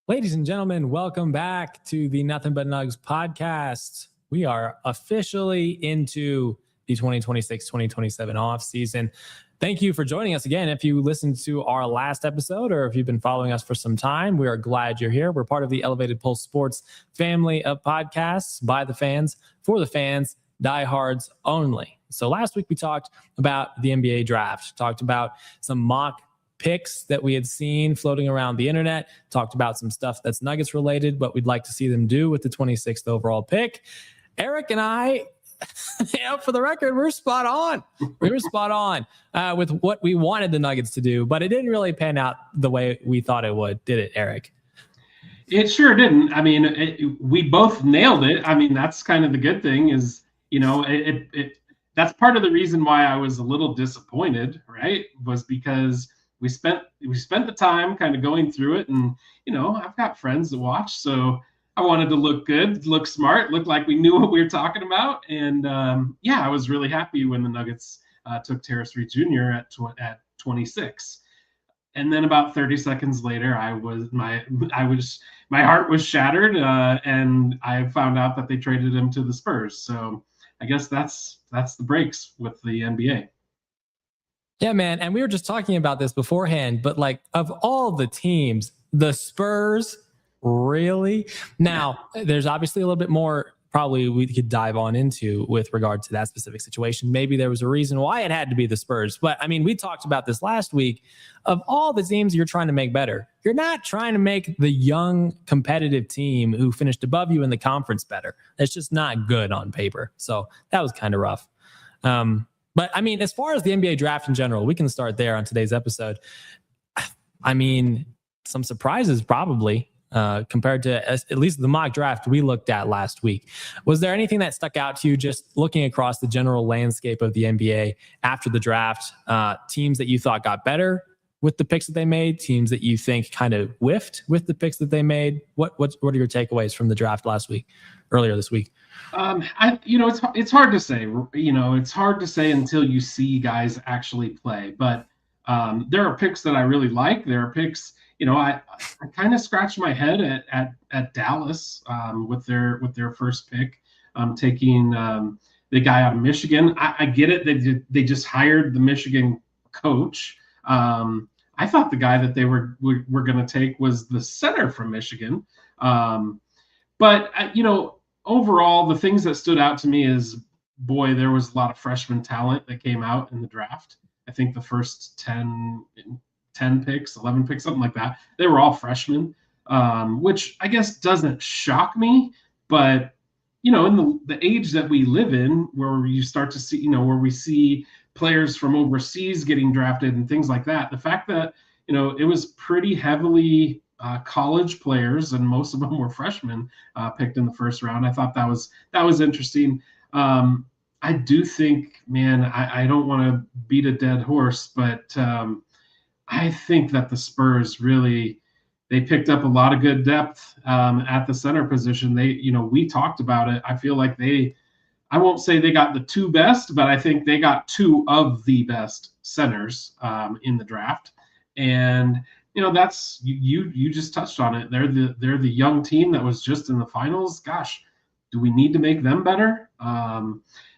Ladies and gentlemen, welcome back to the Nothing But Nugs podcast. We are officially into the 2026-2027 off season. Thank you for joining us again. If you listened to our last episode or if you've been following us for some time, we are glad you're here. We're part of the Elevated Pulse Sports family of podcasts by the fans, for the fans, diehards only. So last week we talked about the NBA draft, talked about some mock picks that we had seen floating around the internet, talked about some stuff that's Nuggets related, what we'd like to see them do with the 26th overall pick. Eric and I, for the record, we're spot on. We were spot on with what we wanted the Nuggets to do, but it didn't really pan out the way we thought it would, did it, Eric? It sure didn't. I mean, we both nailed it. I mean, that's kind of the good thing is, that's part of the reason why I was a little disappointed, right? Was because we spent the time kind of going through it, and I've got friends that watch, so I wanted to look good, look smart, look like we knew what we were talking about, and I was really happy when the Nuggets took Terrence Reed Jr. at 26, and then about 30 seconds later, my heart was shattered, and I found out that they traded him to the Spurs. So I guess that's the breaks with the NBA. Yeah, man. And we were just talking about this beforehand, but like of all the teams, the Spurs, really? Now, there's obviously a little bit more probably we could dive on into with regard to that specific situation. Maybe there was a reason why it had to be the Spurs. But I mean, we talked about this last week. Of all the teams you're trying to make better, you're not trying to make the young competitive team who finished above you in the conference better. That's just not good on paper. So that was kind of rough. But I mean, as far as the NBA draft in general, we can start there on today's episode. I mean, some surprises probably compared to at least the mock draft we looked at last week. Was there anything that stuck out to you just looking across the general landscape of the NBA after the draft? Teams that you thought got better with the picks that they made, teams that you think kind of whiffed with the picks that they made? What are your takeaways from the draft earlier this week? It's hard to say. It's hard to say until you see guys actually play. But there are picks that I really like. There are picks. I kind of scratched my head at Dallas with their first pick, taking the guy out of Michigan. I get it. They just hired the Michigan coach. I thought the guy that they were going to take was the center from Michigan. But overall, the things that stood out to me is, boy, there was a lot of freshman talent that came out in the draft. I think the first 10 picks, 11 picks, something like that, they were all freshmen, which I guess doesn't shock me. But, in the age that we live in, where you start to see, where we see players from overseas getting drafted and things like that, the fact that, it was pretty heavily college players, and most of them were freshmen picked in the first round. I thought that was interesting. I do think, man, I don't want to beat a dead horse, but I think that the Spurs they picked up a lot of good depth at the center position. We talked about it. I feel like I won't say they got the two best, but I think they got two of the best centers in the draft. And that's you just touched on it. They're the young team that was just in the finals. Gosh, do we need to make them better?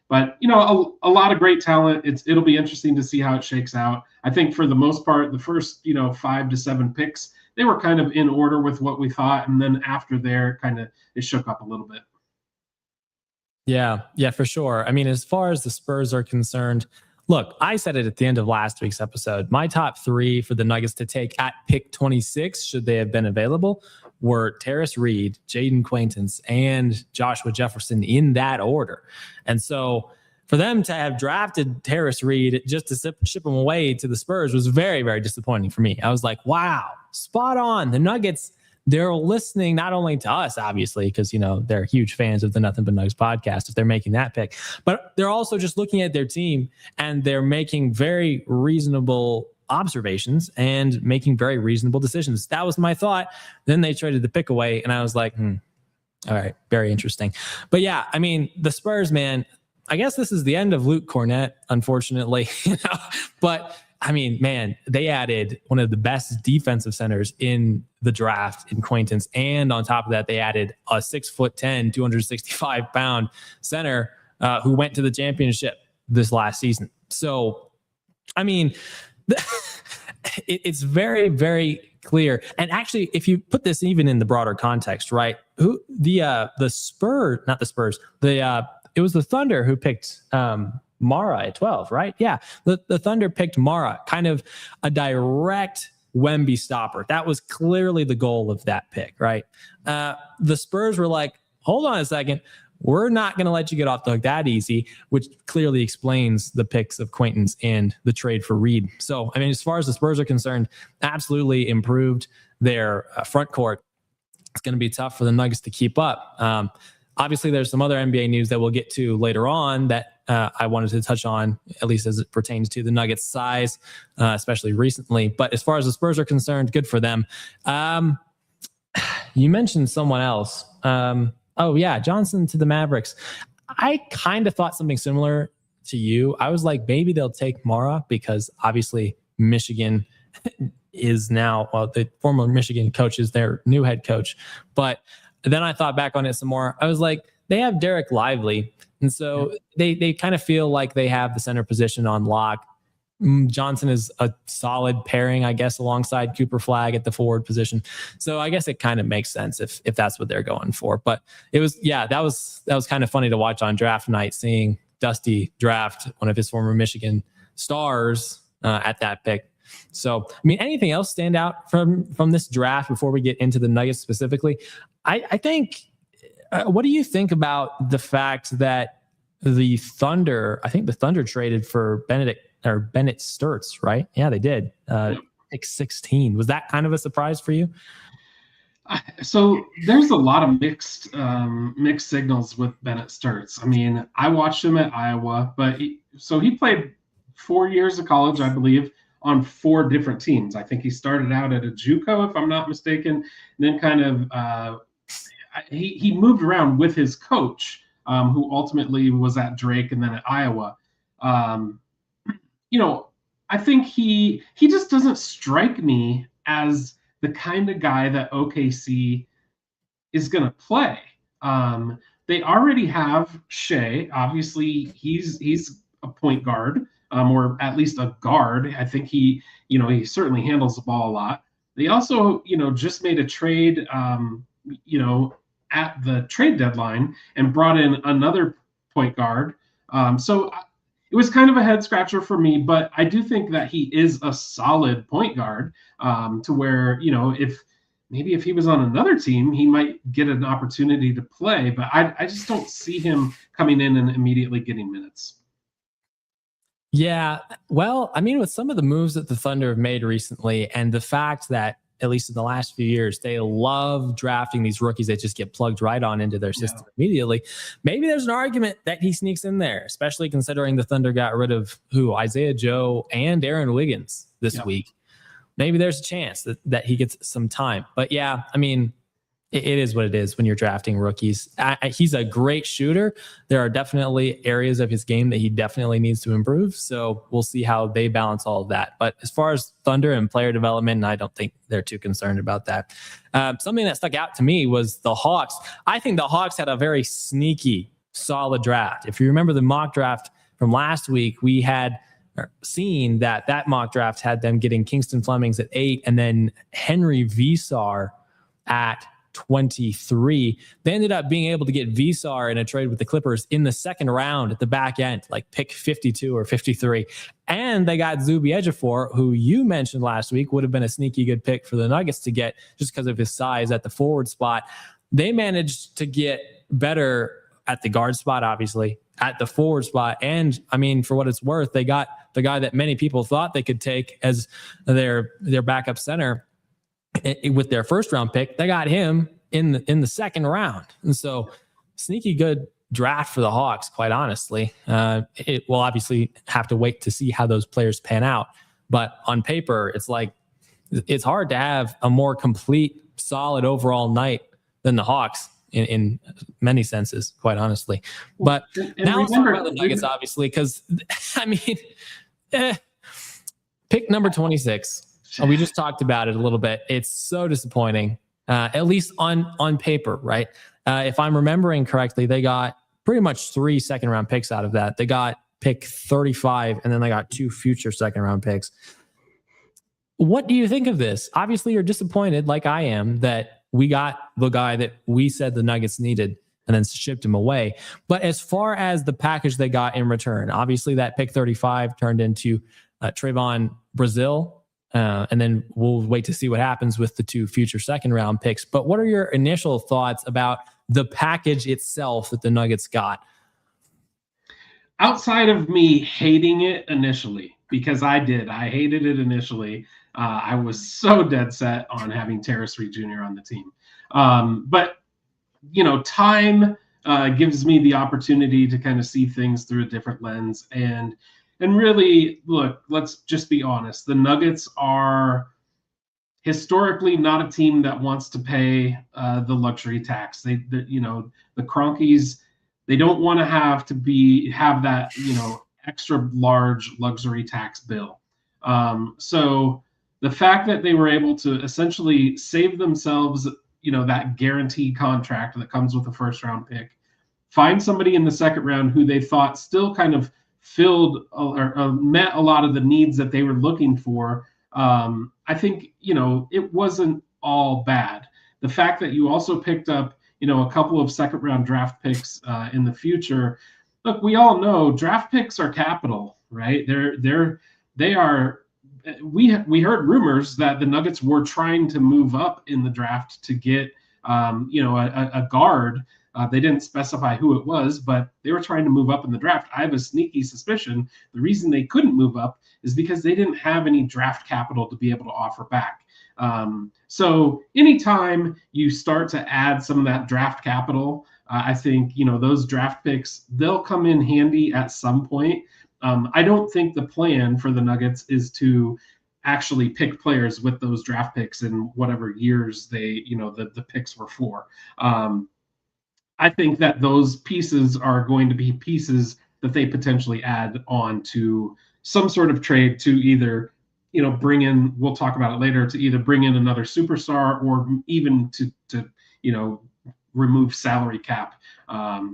But a lot of great talent. It'll be interesting to see how it shakes out. I think for the most part, the first 5 to 7 picks, they were kind of in order with what we thought, and then after there, it shook up a little bit. Yeah, for sure. I mean, as far as the Spurs are concerned, look, I said it at the end of last week's episode. My top 3 for the Nuggets to take at pick 26, should they have been available, were Terrence Reed, Jaden Quaintance, and Joshua Jefferson in that order. And so for them to have drafted Terrence Reed just to ship him away to the Spurs was very, very disappointing for me. I was like, wow, spot on. The Nuggets, they're listening not only to us, obviously, because, they're huge fans of the Nothing But Nugs podcast if they're making that pick, but they're also just looking at their team and they're making very reasonable observations and making very reasonable decisions. That was my thought. Then they traded the pick away and I was like, all right, very interesting. But yeah, I mean, the Spurs, man, I guess this is the end of Luke Cornett, unfortunately, but I mean, man, they added one of the best defensive centers in the draft in Quaintance. And on top of that, they added a 6'10", 265-pound center who went to the championship this last season. So, I mean, it's very, very clear. And actually, if you put this even in the broader context, right? Who the Spurs, not the Spurs, it was the Thunder who picked Mara at 12, right? Yeah. The Thunder picked Mara, kind of a direct Wemby stopper. That was clearly the goal of that pick, right? The Spurs were like, hold on a second. We're not going to let you get off the hook that easy, which clearly explains the picks of Quaintance and the trade for Reed. So, I mean, as far as the Spurs are concerned, absolutely improved their front court. It's going to be tough for the Nuggets to keep up. Obviously, there's some other NBA news that we'll get to later on that I wanted to touch on, at least as it pertains to the Nuggets' size, especially recently. But as far as the Spurs are concerned, good for them. You mentioned someone else. Oh, yeah, Johnson to the Mavericks. I kind of thought something similar to you. I was like, maybe they'll take Mara because obviously Michigan is now, well, the former Michigan coach is their new head coach. But then I thought back on it some more. I was like, they have Derek Lively. And so they kind of feel like they have the center position on lock. Johnson is a solid pairing, I guess, alongside Cooper Flagg at the forward position. So I guess it kind of makes sense if that's what they're going for. But it was, yeah, that was kind of funny to watch on draft night, seeing Dusty draft one of his former Michigan stars at that pick. So, I mean, anything else stand out from this draft before we get into the Nuggets specifically? I think, what do you think about the fact that the Thunder traded for Bennett Sturts, right? Yeah, they did. Pick 16. Was that kind of a surprise for you? So there's a lot of mixed signals with Bennett Sturts. I mean, I watched him at Iowa, but he played 4 years of college, I believe, on 4 different teams. I think he started out at a JUCO, if I'm not mistaken, and then kind of he moved around with his coach, who ultimately was at Drake and then at Iowa. I think he just doesn't strike me as the kind of guy that OKC is going to play. They already have Shea. Obviously, he's a point guard, or at least a guard. I think he certainly handles the ball a lot. They also, just made a trade, at the trade deadline and brought in another point guard. So it was kind of a head scratcher for me, but I do think that he is a solid point guard, to where, if he was on another team, he might get an opportunity to play, but I just don't see him coming in and immediately getting minutes. Yeah, well, I mean, with some of the moves that the Thunder have made recently and the fact that, at least in the last few years, they love drafting these rookies that just get plugged right on into their system immediately. Maybe there's an argument that he sneaks in there, especially considering the Thunder got rid of Isaiah Joe and Aaron Wiggins this week. Maybe there's a chance that he gets some time. But yeah, I mean, it is what it is when you're drafting rookies. He's a great shooter. There are definitely areas of his game that he definitely needs to improve. So we'll see how they balance all of that. But as far as Thunder and player development, I don't think they're too concerned about that. Something that stuck out to me was the Hawks. I think the Hawks had a very sneaky, solid draft. If you remember the mock draft from last week, we had seen that mock draft had them getting Kingston Flemings at 8 and then Henry Visar at 23. They ended up being able to get Visar in a trade with the Clippers in the second round at the back end, like pick 52 or 53. And they got Zuby Ejiofor, who you mentioned last week would have been a sneaky good pick for the Nuggets to get just because of his size at the forward spot. They managed to get better at the guard spot, obviously, at the forward spot. And I mean, for what it's worth, they got the guy that many people thought they could take as their backup center with their first round pick. They got him in the second round. And so sneaky good draft for the Hawks, quite honestly. It will obviously have to wait to see how those players pan out. But on paper, it's like, it's hard to have a more complete, solid overall night than the Hawks in many senses, quite honestly. But now let's talk about the Nuggets, obviously, because I mean, Pick number 26. We just talked about it a little bit. It's so disappointing, at least on paper, right? If I'm remembering correctly, they got pretty much 3 second-round picks out of that. They got pick 35, and then they got 2 future second-round picks. What do you think of this? Obviously, you're disappointed, like I am, that we got the guy that we said the Nuggets needed and then shipped him away. But as far as the package they got in return, obviously that pick 35 turned into Trayvon Brazil, and then we'll wait to see what happens with the 2 future second-round picks. But what are your initial thoughts about the package itself that the Nuggets got? Outside of me hating it initially, because I hated it initially. I was so dead set on having Terrace Reed Jr. on the team. But, time gives me the opportunity to kind of see things through a different lens. And really, look, let's just be honest. The Nuggets are historically not a team that wants to pay the luxury tax. The Cronkies, they don't want to have that, extra large luxury tax bill. So the fact that they were able to essentially save themselves, that guaranteed contract that comes with a first-round pick, find somebody in the second round who they thought still kind of filled or met a lot of the needs that they were looking for, I think, it wasn't all bad. The fact that you also picked up, a couple of second-round draft picks in the future. Look, we all know draft picks are capital, right? They are. We heard rumors that the Nuggets were trying to move up in the draft to get, a guard. They didn't specify who it was, but they were trying to move up in the draft. I have a sneaky suspicion the reason they couldn't move up is because they didn't have any draft capital to be able to offer back. So anytime you start to add some of that draft capital, I think, those draft picks, they'll come in handy at some point. I don't think the plan for the Nuggets is to actually pick players with those draft picks in whatever years they, the picks were for. I think that those pieces are going to be pieces that they potentially add on to some sort of trade to either, bring in, we'll talk about it later, to either bring in another superstar or even to remove salary cap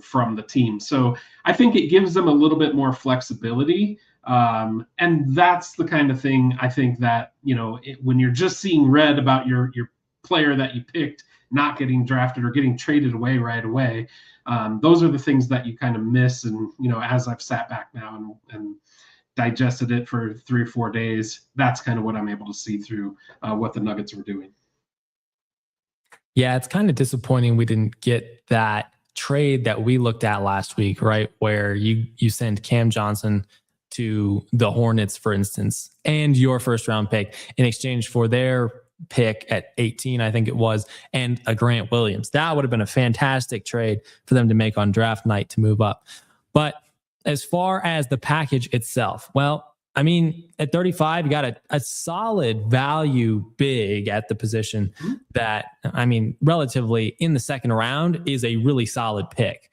from the team. So I think it gives them a little bit more flexibility. And that's the kind of thing I think that, when you're just seeing red about your player that you picked not getting drafted or getting traded away right away, those are the things that you kind of miss. And, as I've sat back now and digested it for 3 or 4 days, that's kind of what I'm able to see through what the Nuggets were doing. Yeah, it's kind of disappointing we didn't get that trade that we looked at last week, right? Where you send Cam Johnson to the Hornets, for instance, and your first round pick in exchange for their pick at 18, I think it was, and a Grant Williams. That would have been a fantastic trade for them to make on draft night to move up. But as far as the package itself, well, I mean, at 35, you got a solid value big at the position that, I mean, relatively in the second round is a really solid pick.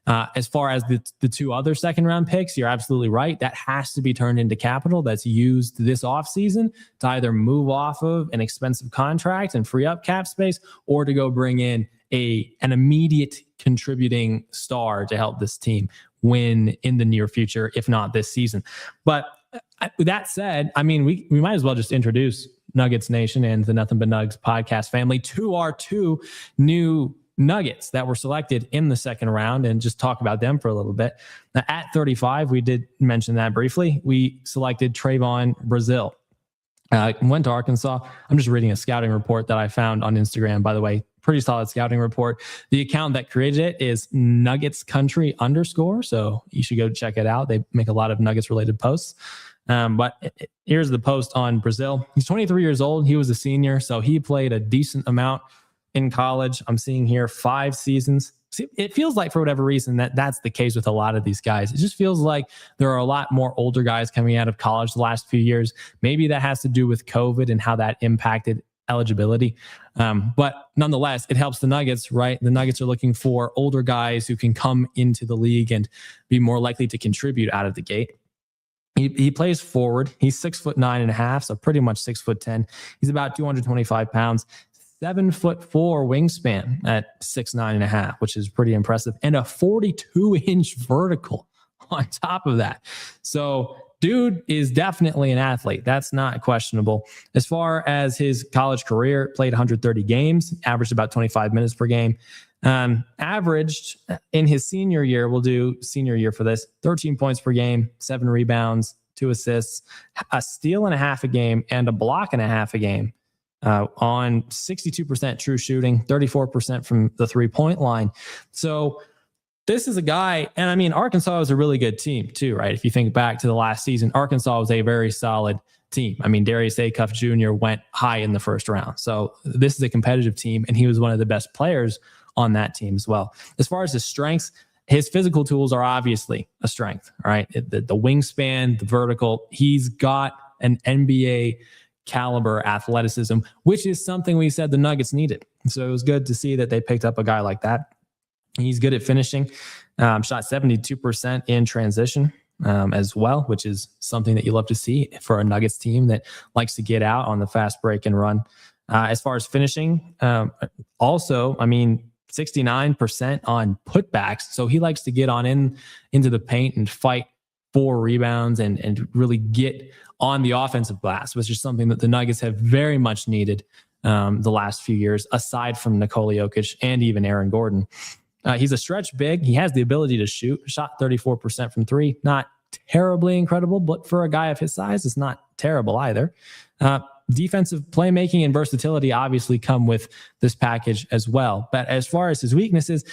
As far as the 2 other second round picks, you're absolutely right. That has to be turned into capital that's used this offseason to either move off of an expensive contract and free up cap space, or to go bring in an immediate contributing star to help this team win in the near future, if not this season. But with that said, I mean, we might as well just introduce Nuggets Nation and the Nothing But Nugs podcast family to our 2 new Nuggets that were selected in the second round and just talk about them for a little bit. Now, at 35, we did mention that briefly. We selected Trayvon Brazil. Went to Arkansas. I'm just reading a scouting report that I found on Instagram, by the way. Pretty solid scouting report. The account that created it is Nuggets Country _. So you should go check it out. They make a lot of Nuggets related posts. But here's the post on Brazil. He's 23 years old. He was a senior, so he played a decent amount in college. I'm seeing here 5 seasons. See, it feels like for whatever reason that's the case with a lot of these guys. It just feels like there are a lot more older guys coming out of college the last few years. Maybe that has to do with COVID and how that impacted eligibility. But nonetheless, it helps the Nuggets, right? The Nuggets are looking for older guys who can come into the league and be more likely to contribute out of the gate. He plays forward. He's 6'9.5", so pretty much 6'10". He's about 225 pounds, 7'4" wingspan at 6'9.5", which is pretty impressive, and a 42-inch vertical on top of that. So dude is definitely an athlete. That's not questionable. As far as his college career, played 130 games, averaged about 25 minutes per game. Averaged in his senior year, we'll do senior year for this, 13 points per game, 7 rebounds, 2 assists, a steal and a half a game, and a block and a half a game, on 62% true shooting, 34% from the 3-point line. So this is a guy, and I mean, Arkansas is a really good team too, right? If you think back to the last season, Arkansas was a very solid team. I mean, Darius Acuff Jr. went high in the first round. So this is a competitive team, and he was one of the best players on that team as well. As far as his strengths, his physical tools are obviously a strength, right? The wingspan, the vertical, he's got an NBA caliber athleticism, which is something we said the Nuggets needed. So it was good to see that they picked up a guy like that. He's good at finishing, shot 72% in transition as well, which is something that you love to see for a Nuggets team that likes to get out on the fast break and run. As far as finishing, also, I mean, 69% on putbacks. So he likes to get on into the paint and fight for rebounds and really get on the offensive glass, which is something that the Nuggets have very much needed the last few years, aside from Nikola Jokic and even Aaron Gordon. He's a stretch big. He has the ability to shoot. Shot 34% from 3. Not terribly incredible, but for a guy of his size, it's not terrible either. Defensive playmaking and versatility obviously come with this package as well. But as far as his weaknesses,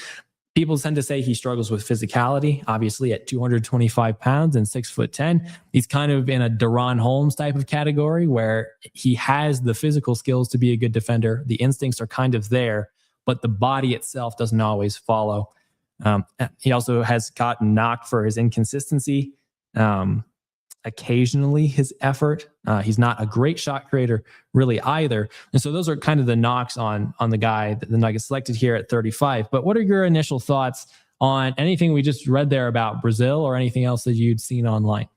people tend to say he struggles with physicality. Obviously, at 225 pounds and 6'10", he's kind of in a Deron Holmes type of category where he has the physical skills to be a good defender. The instincts are kind of there, but the body itself doesn't always follow. He also has gotten knocked for his inconsistency. Occasionally his effort. He's not a great shot creator really either. And so those are kind of the knocks on the guy that the Nuggets selected here at 35. But what are your initial thoughts on anything we just read there about Brazil or anything else that you'd seen online?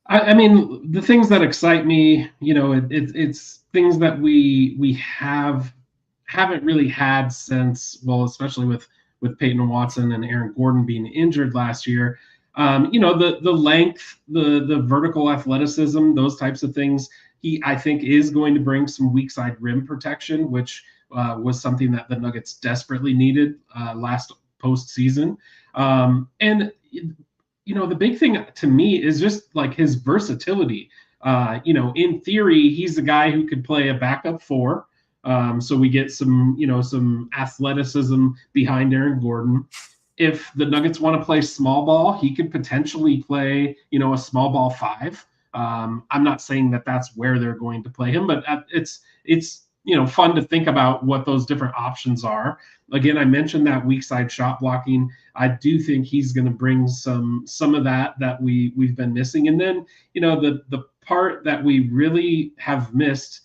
I mean, the things that excite me, it's things that we haven't really had since, well, especially with Peyton Watson and Aaron Gordon being injured last year. The length, the vertical athleticism, those types of things. He, I think, is going to bring some weak side rim protection, which was something that the Nuggets desperately needed last postseason. And the big thing to me is just like his versatility. In theory, he's a guy who could play a backup 4. So we get some athleticism behind Aaron Gordon. If the Nuggets want to play small ball, he could potentially play, a small ball 5. I'm not saying that that's where they're going to play him, but it's fun to think about what those different options are. Again, I mentioned that weak side shot blocking. I do think he's going to bring some of that we've been missing. And then, the part that we really have missed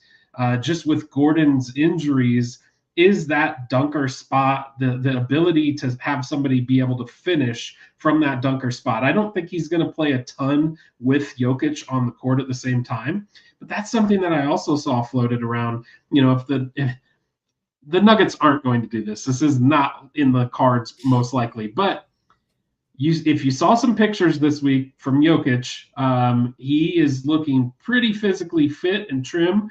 just with Gordon's injuries is that dunker spot, the ability to have somebody be able to finish from that dunker spot. I don't think he's going to play a ton with Jokic on the court at the same time, but that's something that I also saw floated around. If the Nuggets aren't going to do this is not in the cards most likely, but if you saw some pictures this week from Jokic, he is looking pretty physically fit and trim.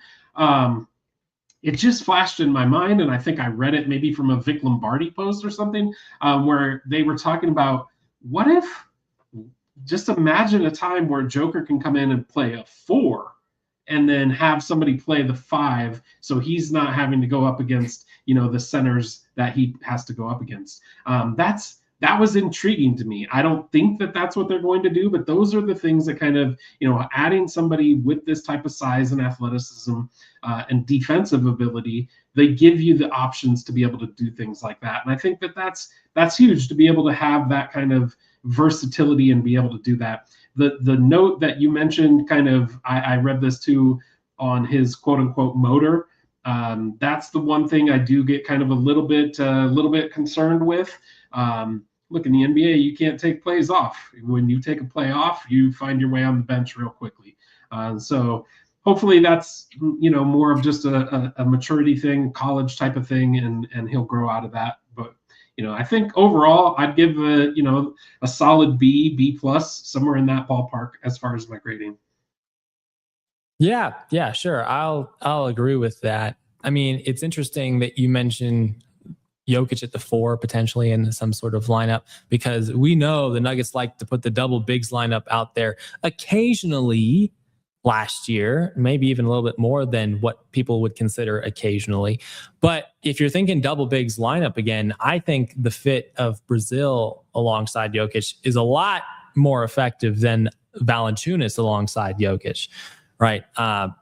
It just flashed in my mind, and I think I read it maybe from a Vic Lombardi post or something, where they were talking about, what if, just imagine a time where Joker can come in and play a 4 and then have somebody play the 5, so he's not having to go up against, the centers that he has to go up against. That was intriguing to me. I don't think that that's what they're going to do, but those are the things that kind of, adding somebody with this type of size and athleticism and defensive ability, they give you the options to be able to do things like that. And I think that that's huge, to be able to have that kind of versatility and be able to do that. The note that you mentioned, kind of, I read this too on his quote unquote motor. That's the one thing I do get kind of a little bit concerned with. look, in the NBA, you can't take plays off. When you take a play off, you find your way on the bench real quickly. So hopefully that's, more of just a maturity thing, college type of thing, and he'll grow out of that. But I think overall I'd give a solid B plus, somewhere in that ballpark as far as my grading. Yeah, sure. I'll agree with that. I mean, it's interesting that you mentioned Jokic at the 4 potentially in some sort of lineup, because we know the Nuggets like to put the double bigs lineup out there occasionally. Last year, maybe even a little bit more than what people would consider occasionally. But if you're thinking double bigs lineup again, I think the fit of Brazil alongside Jokic is a lot more effective than Valanciunas alongside Jokic. Right.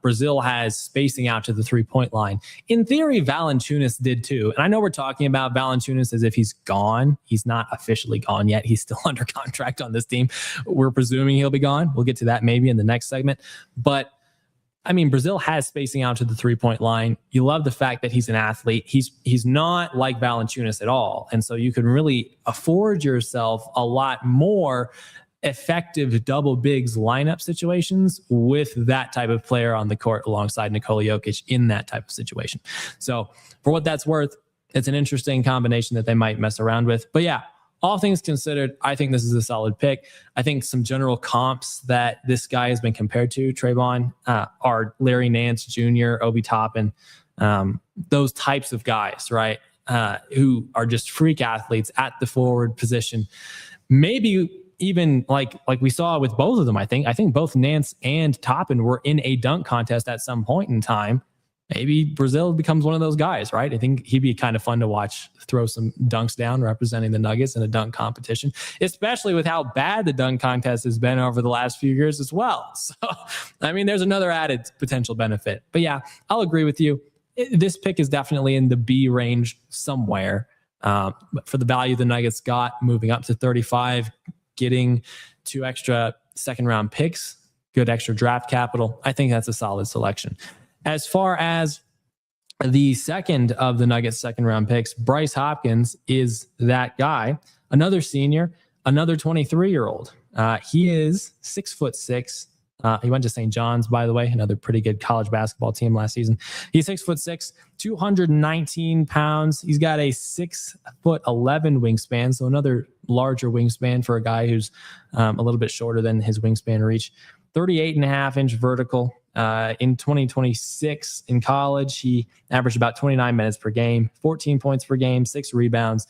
Brazil has spacing out to the 3-point line. In theory, Valanciunas did too. And I know we're talking about Valanciunas as if he's gone. He's not officially gone yet. He's still under contract on this team. We're presuming he'll be gone. We'll get to that maybe in the next segment. But I mean, Brazil has spacing out to the 3-point line. You love the fact that he's an athlete. He's not like Valanciunas at all. And so you can really afford yourself a lot more effective double bigs lineup situations with that type of player on the court alongside Nikola Jokic in that type of situation. So for what that's worth, it's an interesting combination that they might mess around with. But yeah, all things considered, I think this is a solid pick. I think some general comps that this guy has been compared to, Trayvon, are Larry Nance Jr., Obi Toppin, those types of guys, right? Who are just freak athletes at the forward position. Maybe even like we saw with both of them, I think both Nance and Toppin were in a dunk contest at some point in time. Maybe Brazil becomes one of those guys, right? I think he'd be kind of fun to watch throw some dunks down representing the Nuggets in a dunk competition, especially with how bad the dunk contest has been over the last few years as well. So, I mean, there's another added potential benefit. But yeah, I'll agree with you. This pick is definitely in the B range somewhere. But for the value the Nuggets got, moving up to 35, getting 2 extra second-round picks, good extra draft capital, I think that's a solid selection. As far as the second of the Nuggets second-round picks, Bryce Hopkins is that guy. Another senior, another 23-year-old. He is 6'6". He went to St. John's, by the way, another pretty good college basketball team last season. He's 6'6", 219 pounds. He's got a 6'11" wingspan, so another larger wingspan for a guy who's a little bit shorter than his wingspan reach. 38.5-inch vertical. In 2026 in college, he averaged about 29 minutes per game, 14 points per game, 6 rebounds,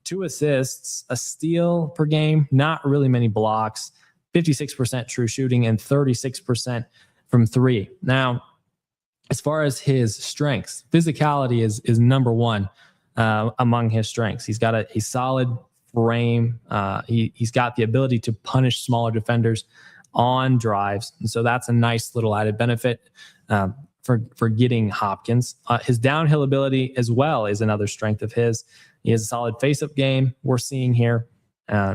2 assists, a steal per game, not really many blocks, 56% true shooting, and 36% from 3. Now, as far as his strengths, physicality is number one among his strengths. He's got a solid frame. He's got the ability to punish smaller defenders on drives. And so that's a nice little added benefit for getting Hopkins. His downhill ability as well is another strength of his. He has a solid face-up game we're seeing here.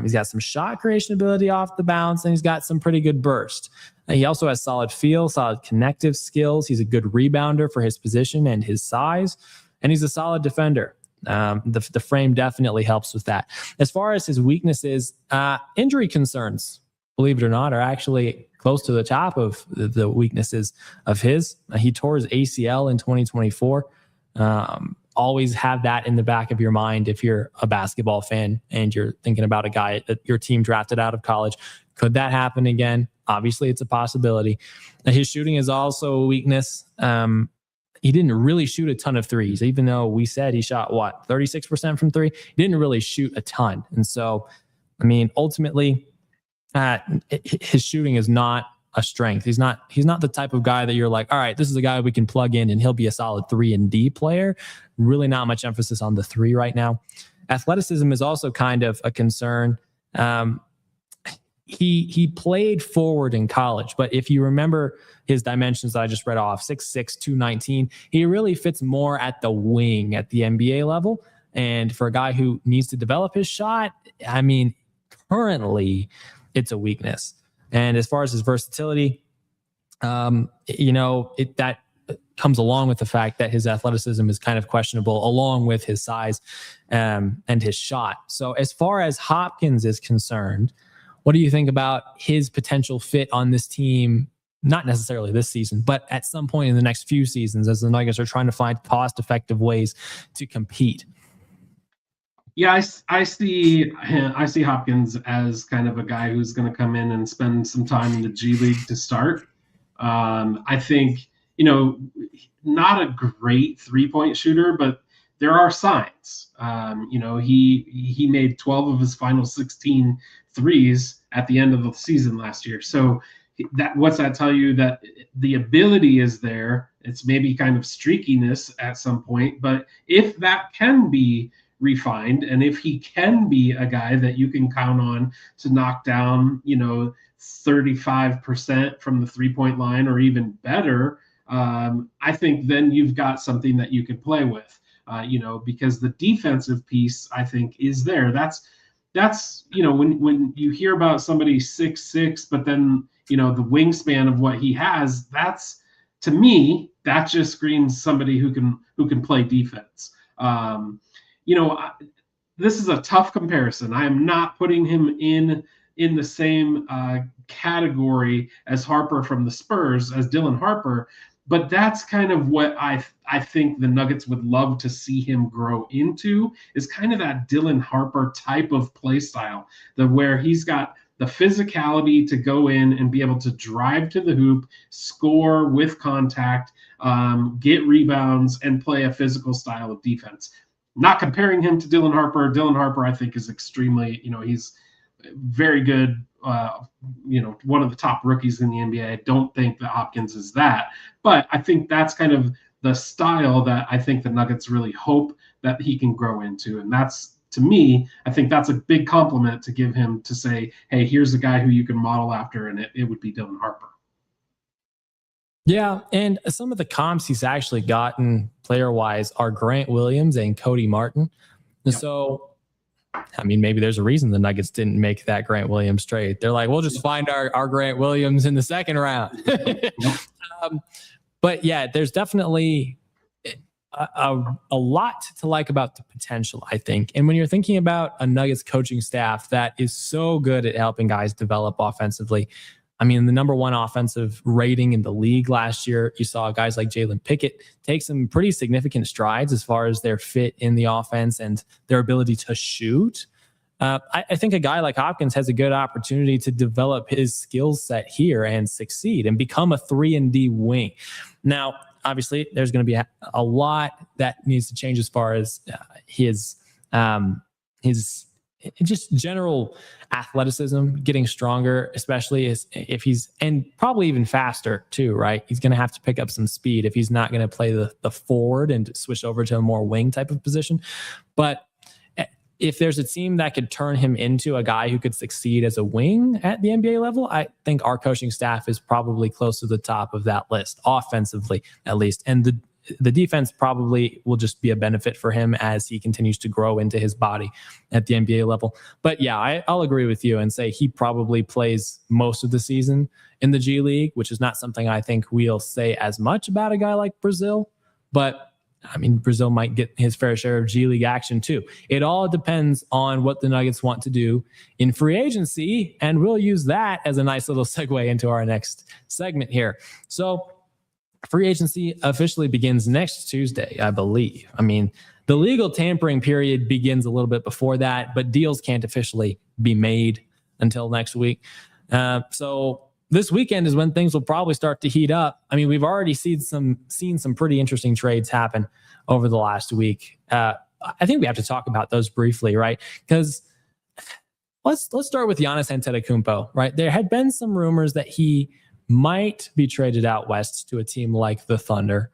He's got some shot creation ability off the bounce, and he's got some pretty good burst. He also has solid feel, solid connective skills. He's a good rebounder for his position and his size, and he's a solid defender. The frame definitely helps with that. As far as his weaknesses, injury concerns, believe it or not, are actually close to the top of the weaknesses of his. He tore his ACL in 2024. Always have that in the back of your mind if you're a basketball fan and you're thinking about a guy that your team drafted out of college. Could that happen again? Obviously, it's a possibility. His shooting is also a weakness. He didn't really shoot a ton of threes, even though we said he shot, 36% from 3? He didn't really shoot a ton. And so, I mean, ultimately, his shooting is not a strength. He's not the type of guy that you're like, all right, this is a guy we can plug in and he'll be a solid 3-and-D player. Really not much emphasis on the 3 right now. Athleticism is also kind of a concern. He played forward in college, but if you remember his dimensions that I just read off, 6'6", 219, he really fits more at the wing at the NBA level. And for a guy who needs to develop his shot, I mean, currently it's a weakness. And as far as his versatility, that comes along with the fact that his athleticism is kind of questionable, along with his size and his shot. So as far as Hopkins is concerned, what do you think about his potential fit on this team? Not necessarily this season, but at some point in the next few seasons, as the Nuggets are trying to find cost-effective ways to compete. Yeah, I see Hopkins as kind of a guy who's going to come in and spend some time in the G League to start. I think, not a great 3-point shooter, but there are signs. He made 12 of his final 16 threes at the end of the season last year. So what's that tell you? That the ability is there. It's maybe kind of streakiness at some point, but if that can be refined, and if he can be a guy that you can count on to knock down, 35% from the 3-point line or even better, I think then you've got something that you can play with, because the defensive piece, I think, is there. That's when you hear about somebody 6'6", but then, the wingspan of what he has, that's, to me, that just screams somebody who can play defense. This is a tough comparison. I am not putting him in the same category as Harper from the Spurs, as Dylan Harper, but that's kind of what I think the Nuggets would love to see him grow into, is kind of that Dylan Harper type of play style, where he's got the physicality to go in and be able to drive to the hoop, score with contact, get rebounds, and play a physical style of defense. Not comparing him to Dylan Harper. Dylan Harper, I think, is extremely, he's very good, one of the top rookies in the NBA. I don't think that Hopkins is that, but I think that's kind of the style that I think the Nuggets really hope that he can grow into. And that's, to me, I think that's a big compliment to give him, to say, hey, here's a guy who you can model after, and it would be Dylan Harper. Yeah, and some of the comps he's actually gotten player-wise are Grant Williams and Cody Martin. Yep. So, I mean, maybe there's a reason the Nuggets didn't make that Grant Williams trade. They're like, we'll just find our Grant Williams in the second round. But yeah, there's definitely a lot to like about the potential, I think. And when you're thinking about a Nuggets coaching staff that is so good at helping guys develop offensively, I mean, the number one offensive rating in the league last year, you saw guys like Jalen Pickett take some pretty significant strides as far as their fit in the offense and their ability to shoot. I think a guy like Hopkins has a good opportunity to develop his skill set here and succeed and become a 3-and-D wing. Now, obviously, there's going to be a lot that needs to change as far as his just general athleticism, getting stronger, especially if he's, and probably even faster too, right? He's going to have to pick up some speed if he's not going to play the forward and switch over to a more wing type of position. But if there's a team that could turn him into a guy who could succeed as a wing at the NBA level, I think our coaching staff is probably close to the top of that list, offensively at least. And the defense probably will just be a benefit for him as he continues to grow into his body at the NBA level. But yeah, I'll agree with you and say he probably plays most of the season in the G League, which is not something I think we'll say as much about a guy like Brazil. But I mean, Brazil might get his fair share of G League action too. It all depends on what the Nuggets want to do in free agency, and we'll use that as a nice little segue into our next segment here. So free agency officially begins next Tuesday, I believe. I mean, the legal tampering period begins a little bit before that, but deals can't officially be made until next week. So this weekend is when things will probably start to heat up. I mean, we've already seen some pretty interesting trades happen over the last week. I think we have to talk about those briefly, right? Because let's start with Giannis Antetokounmpo, right? There had been some rumors that he might be traded out west to a team like the Thunder.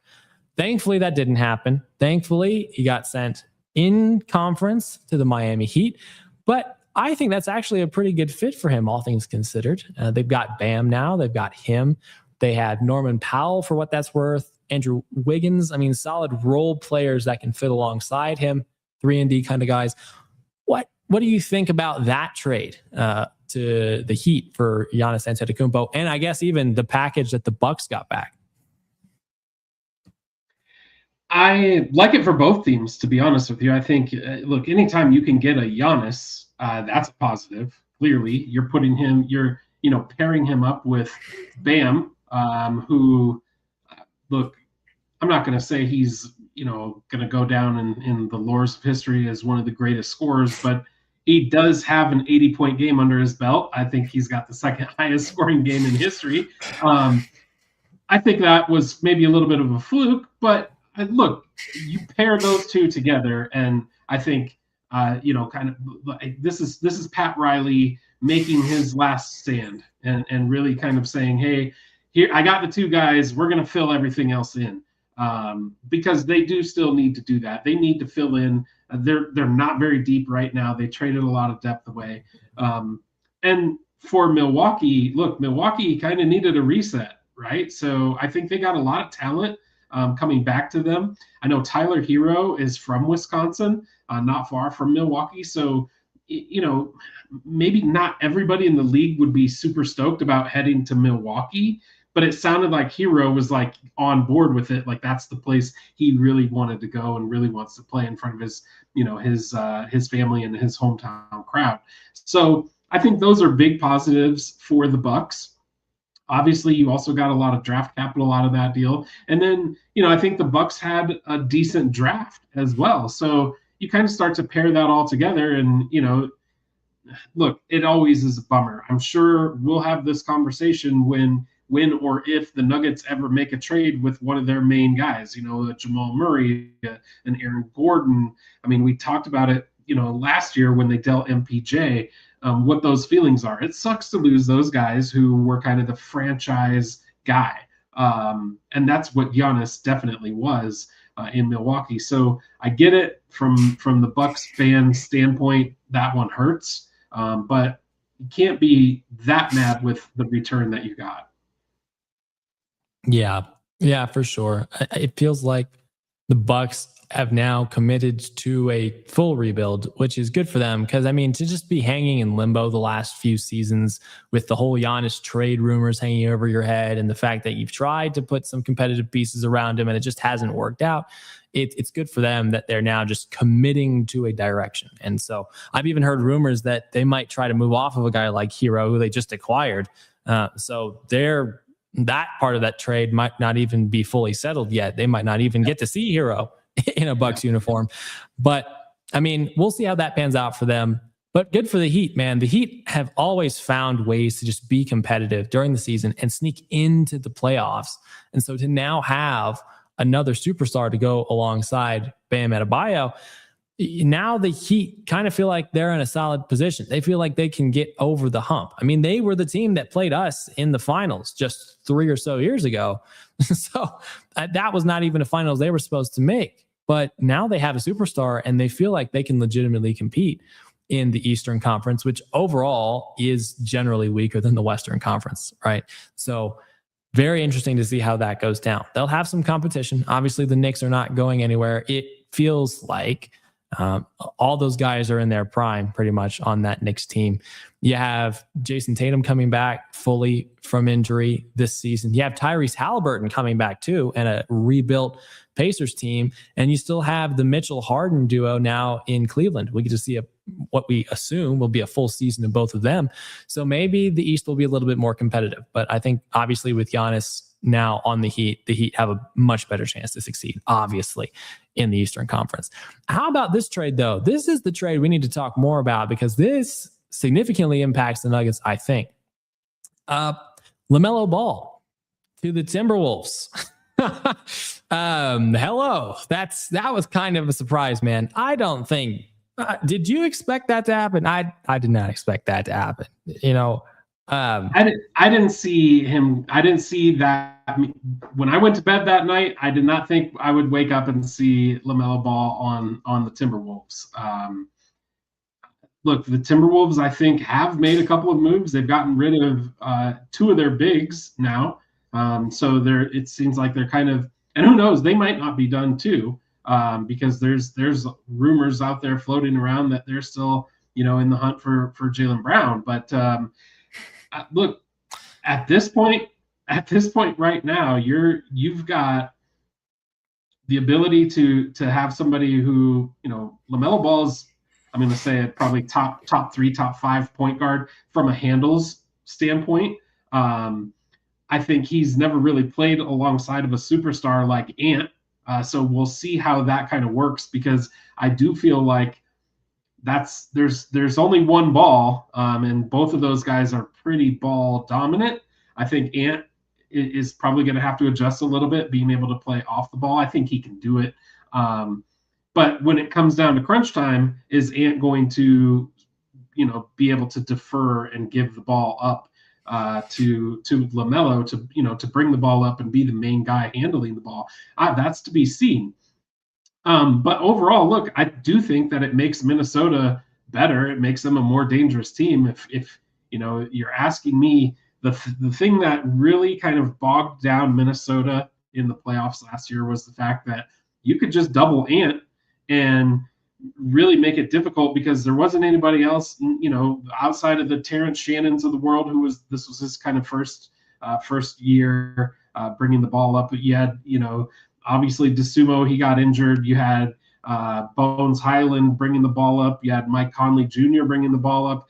Thankfully, that didn't happen. Thankfully, he got sent in conference to the Miami Heat. But I think that's actually a pretty good fit for him, all things considered. They've got Bam now. They've got him. They had Norman Powell, for what that's worth. Andrew Wiggins. I mean, solid role players that can fit alongside him. 3-and-D kind of guys. What do you think about that trade to the Heat for Giannis Antetokounmpo, and I guess even the package that the Bucks got back? I like it for both teams, to be honest with you. I think, look, anytime you can get a Giannis, that's a positive. Clearly, you're putting him, you're pairing him up with Bam, who, look, I'm not going to say he's going to go down in the lores of history as one of the greatest scorers, but he does have an 80-point game under his belt. I think he's got the second highest scoring game in history. I think that was maybe a little bit of a fluke, but look, you pair those two together, and I think kind of this is Pat Riley making his last stand and really kind of saying, hey, here I got the two guys, we're going to fill everything else in, because they do still need to do that. They need to fill in. They're not very deep right now. They traded a lot of depth away, and for Milwaukee, look, Milwaukee kind of needed a reset. Right. So I think they got a lot of talent coming back to them. I know Tyler Hero is from Wisconsin, not far from Milwaukee. So, maybe not everybody in the league would be super stoked about heading to Milwaukee, but it sounded like Hero was like on board with it. Like that's the place he really wanted to go and really wants to play in front of his, his family and his hometown crowd. So I think those are big positives for the Bucks. Obviously, you also got a lot of draft capital out of that deal. And then, I think the Bucks had a decent draft as well. So you kind of start to pair that all together. And, look, it always is a bummer. I'm sure we'll have this conversation when or if the Nuggets ever make a trade with one of their main guys, Jamal Murray and Aaron Gordon. I mean, we talked about it, last year when they dealt MPJ. What those feelings are. It sucks to lose those guys who were kind of the franchise guy. And that's what Giannis definitely was in Milwaukee. So I get it from the Bucks fan standpoint. That one hurts. But you can't be that mad with the return that you got. Yeah, for sure. It feels like the Bucks have now committed to a full rebuild, which is good for them. Because, I mean, to just be hanging in limbo the last few seasons with the whole Giannis trade rumors hanging over your head and the fact that you've tried to put some competitive pieces around him and it just hasn't worked out, it's good for them that they're now just committing to a direction. And so I've even heard rumors that they might try to move off of a guy like Hero, who they just acquired. So that part of that trade might not even be fully settled yet. They might not even get to see Hero in a Bucks uniform. But I mean, we'll see how that pans out for them. But good for the Heat, man. The Heat have always found ways to just be competitive during the season and sneak into the playoffs. And so to now have another superstar to go alongside Bam Adebayo, now the Heat kind of feel like they're in a solid position. They feel like they can get over the hump. I mean, they were the team that played us in the finals just 3 or so years ago. So that was not even a finals they were supposed to make. But now they have a superstar and they feel like they can legitimately compete in the Eastern Conference, which overall is generally weaker than the Western Conference, right? So very interesting to see how that goes down. They'll have some competition. Obviously, the Knicks are not going anywhere. It feels like all those guys are in their prime pretty much on that Knicks team. You have Jason Tatum coming back fully from injury this season. You have Tyrese Halliburton coming back too, and a rebuilt Pacers team. And you still have the Mitchell Harden duo now in Cleveland. We get to see what we assume will be a full season of both of them. So maybe the East will be a little bit more competitive. But I think obviously with Giannis now on the Heat have a much better chance to succeed, obviously, in the Eastern Conference. How about this trade, though? This is the trade we need to talk more about because this significantly impacts the Nuggets, I think. LaMelo Ball to the Timberwolves. Hello. That was kind of a surprise, man. I don't think. Did you expect that to happen? I did not expect that to happen. I didn't see him. I didn't see that when I went to bed that night. I did not think I would wake up and see LaMelo Ball on the Timberwolves. Look, the Timberwolves, I think, have made a couple of moves. They've gotten rid of 2 of their bigs now. So it seems like they're kind of, and who knows, they might not be done too, because there's rumors out there floating around that they're still, in the hunt for Jaylen Brown. But look, at this point right now, you've got the ability to have somebody who, LaMelo Ball's, I'm going to say it probably top 3, top 5 point guard from a handles standpoint. I think he's never really played alongside of a superstar like Ant. So we'll see how that kind of works, because I do feel like there's only one ball, and both of those guys are pretty ball dominant. I think Ant is probably going to have to adjust a little bit, being able to play off the ball. I think he can do it. But when it comes down to crunch time, is Ant going to, be able to defer and give the ball up to LaMelo to bring the ball up and be the main guy handling the ball? That's to be seen. But overall, look, I do think that it makes Minnesota better. It makes them a more dangerous team. If you're asking me, the thing that really kind of bogged down Minnesota in the playoffs last year was the fact that you could just double Ant and really make it difficult, because there wasn't anybody else, outside of the Terrence Shannons of the world, this was his kind of first year bringing the ball up. But you had, obviously DeSumo, he got injured. You had Bones Highland bringing the ball up. You had Mike Conley Jr. bringing the ball up.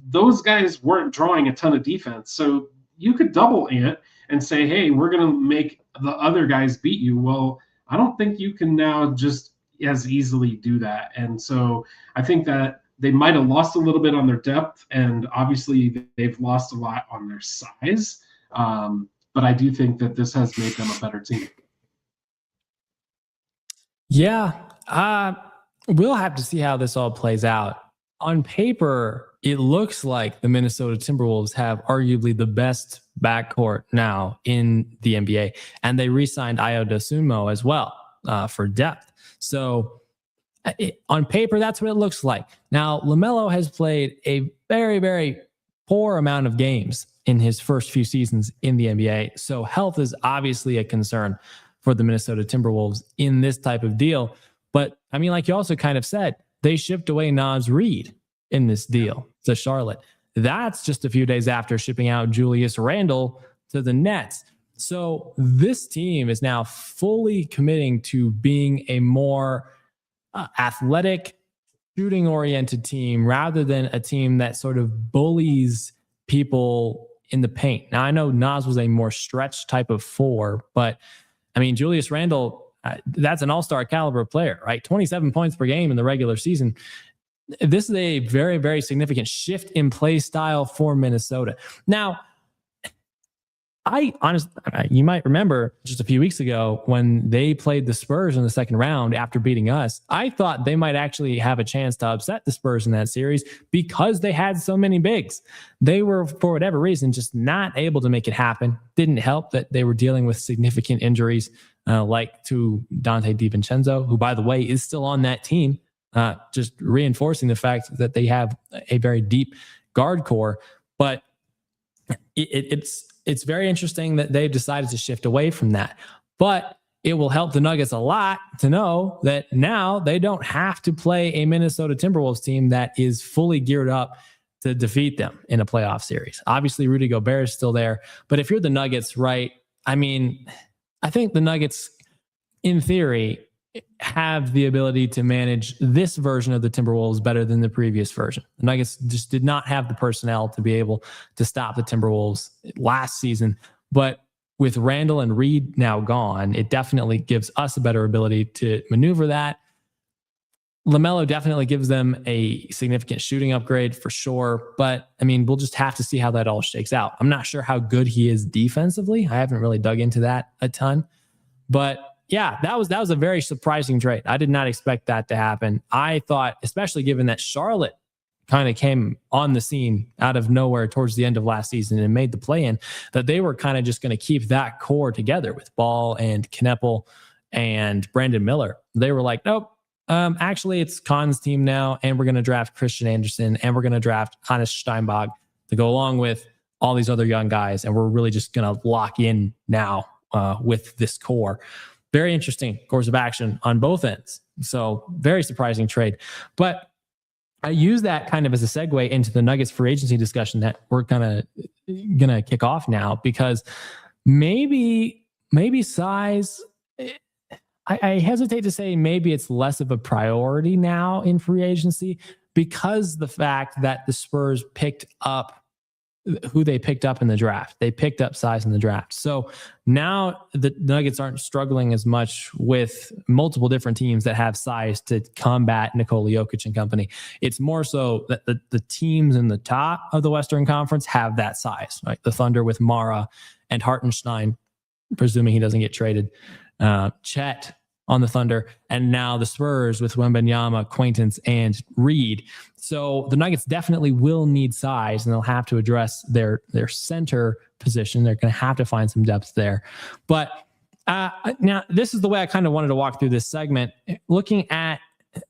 Those guys weren't drawing a ton of defense. So you could double Ant and say, hey, we're going to make the other guys beat you. Well, I don't think you can now just as easily do that. And so I think that they might have lost a little bit on their depth, and obviously they've lost a lot on their size. But I do think that this has made them a better team. Yeah, we'll have to see how this all plays out. On paper, it looks like the Minnesota Timberwolves have arguably the best backcourt now in the NBA, and they re-signed Ayo Dosunmu as well for depth. So on paper, that's what it looks like. Now, LaMelo has played a very, very poor amount of games in his first few seasons in the NBA. So health is obviously a concern for the Minnesota Timberwolves in this type of deal. But I mean, like you also kind of said, they shipped away Naz Reid in this deal to Charlotte. That's just a few days after shipping out Julius Randle to the Nets. So this team is now fully committing to being a more athletic, shooting-oriented team rather than a team that sort of bullies people in the paint. Now, I know Naz was a more stretch type of four, but I mean, Julius Randle, that's an all-star caliber player, right? 27 points per game in the regular season. This is a very, very significant shift in play style for Minnesota. Now, you might remember just a few weeks ago when they played the Spurs in the second round after beating us, I thought they might actually have a chance to upset the Spurs in that series because they had so many bigs. They were, for whatever reason, just not able to make it happen. Didn't help that they were dealing with significant injuries, like to Dante DiVincenzo, who, by the way, is still on that team, just reinforcing the fact that they have a very deep guard core. But it's very interesting that they've decided to shift away from that. But it will help the Nuggets a lot to know that now they don't have to play a Minnesota Timberwolves team that is fully geared up to defeat them in a playoff series. Obviously, Rudy Gobert is still there. But if you're the Nuggets, right, I mean, I think the Nuggets, in theory, have the ability to manage this version of the Timberwolves better than the previous version. The Nuggets just did not have the personnel to be able to stop the Timberwolves last season. But with Randall and Reed now gone, it definitely gives us a better ability to maneuver that. LaMelo definitely gives them a significant shooting upgrade for sure. But I mean, we'll just have to see how that all shakes out. I'm not sure how good he is defensively. I haven't really dug into that a ton. But yeah, that was a very surprising trade. I did not expect that to happen. I thought, especially given that Charlotte kind of came on the scene out of nowhere towards the end of last season and made the play-in, that they were kind of just going to keep that core together with Ball and Kneppel and Brandon Miller. They were like, nope, actually it's Khan's team now, and we're going to draft Christian Anderson, and we're going to draft Hannes Steinbach to go along with all these other young guys, and we're really just going to lock in now with this core. Very interesting course of action on both ends. So very surprising trade. But I use that kind of as a segue into the Nuggets free agency discussion that we're gonna kick off now, because maybe size, I hesitate to say maybe it's less of a priority now in free agency because the fact that the Spurs picked up who they picked up in the draft. They picked up size in the draft. So now the Nuggets aren't struggling as much with multiple different teams that have size to combat Nikola Jokic and company. It's more so that the teams in the top of the Western Conference have that size, right? The Thunder with Mara and Hartenstein, presuming he doesn't get traded. Chet on the Thunder, and now the Spurs with Wembanyama, Quaintance, and Reed. So the Nuggets definitely will need size, and they'll have to address their center position. They're going to have to find some depth there. But now this is the way I kind of wanted to walk through this segment. Looking at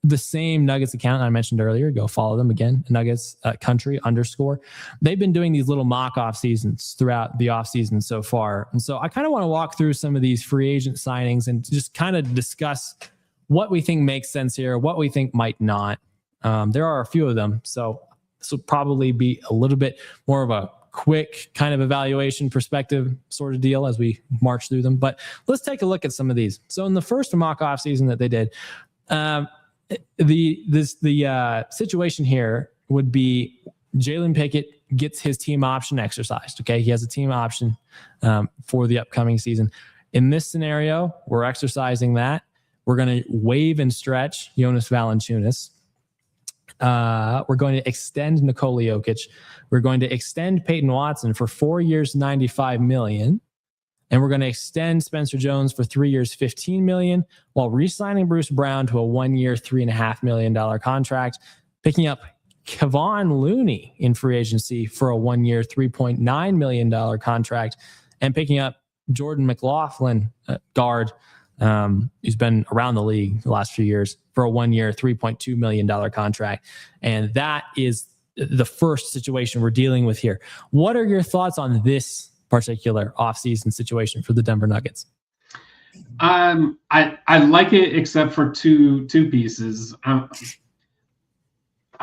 the same Nuggets account I mentioned earlier, go follow them again, Nuggets country _ They've been doing these little mock off seasons throughout the off season so far. And so I kind of want to walk through some of these free agent signings and just kind of discuss what we think makes sense here, what we think might not. There are a few of them. So this will probably be a little bit more of a quick kind of evaluation perspective sort of deal as we march through them. But let's take a look at some of these. So in the first mock off season that they did, the situation here would be Jalen Pickett gets his team option exercised. Okay, he has a team option for the upcoming season. In this scenario, we're exercising that. We're going to waive and stretch Jonas Valanciunas. We're going to extend Nikola Jokic. We're going to extend Peyton Watson for 4 years, $95 million. And we're going to extend Spencer Jones for 3 years, $15 million, while re-signing Bruce Brown to a 1 year, $3.5 million contract, picking up Kevon Looney in free agency for a 1 year, $3.9 million contract, and picking up Jordan McLaughlin, guard, who's been around the league the last few years, for a 1 year, $3.2 million contract. And that is the first situation we're dealing with here. What are your thoughts on this particular offseason situation for the Denver Nuggets? I like it, except for two pieces. I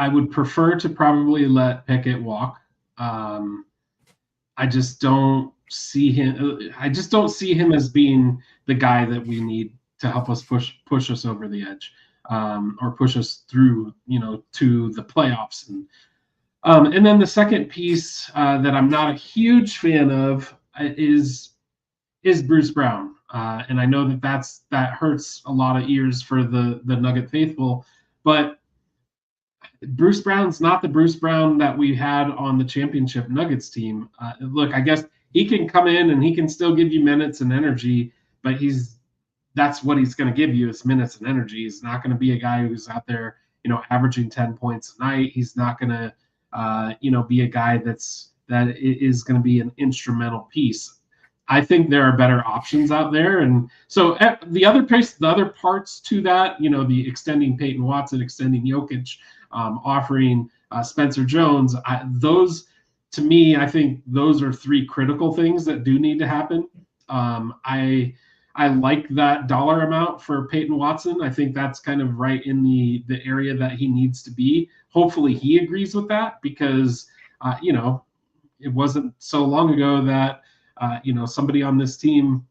would prefer to probably let Pickett walk. I just don't see him. I just don't see him as being the guy that we need to help us push us over the edge, or push us through, to the playoffs. And then the second piece that I'm not a huge fan of is Bruce Brown. And I know that hurts a lot of ears for the Nugget faithful, but Bruce Brown's not the Bruce Brown that we had on the championship Nuggets team. Look, I guess he can come in and he can still give you minutes and energy, but that's what he's going to give you is minutes and energy. He's not going to be a guy who's out there, averaging 10 points a night. He's not going to be a guy that is going to be an instrumental piece. I think there are better options out there. And so the other parts to that, the extending Peyton Watson, extending Jokic, offering Spencer Jones, those, to me, I think those are three critical things that do need to happen. I like that dollar amount for Peyton Watson. I think that's kind of right in the area that he needs to be. Hopefully he agrees with that, because, it wasn't so long ago that, somebody on this team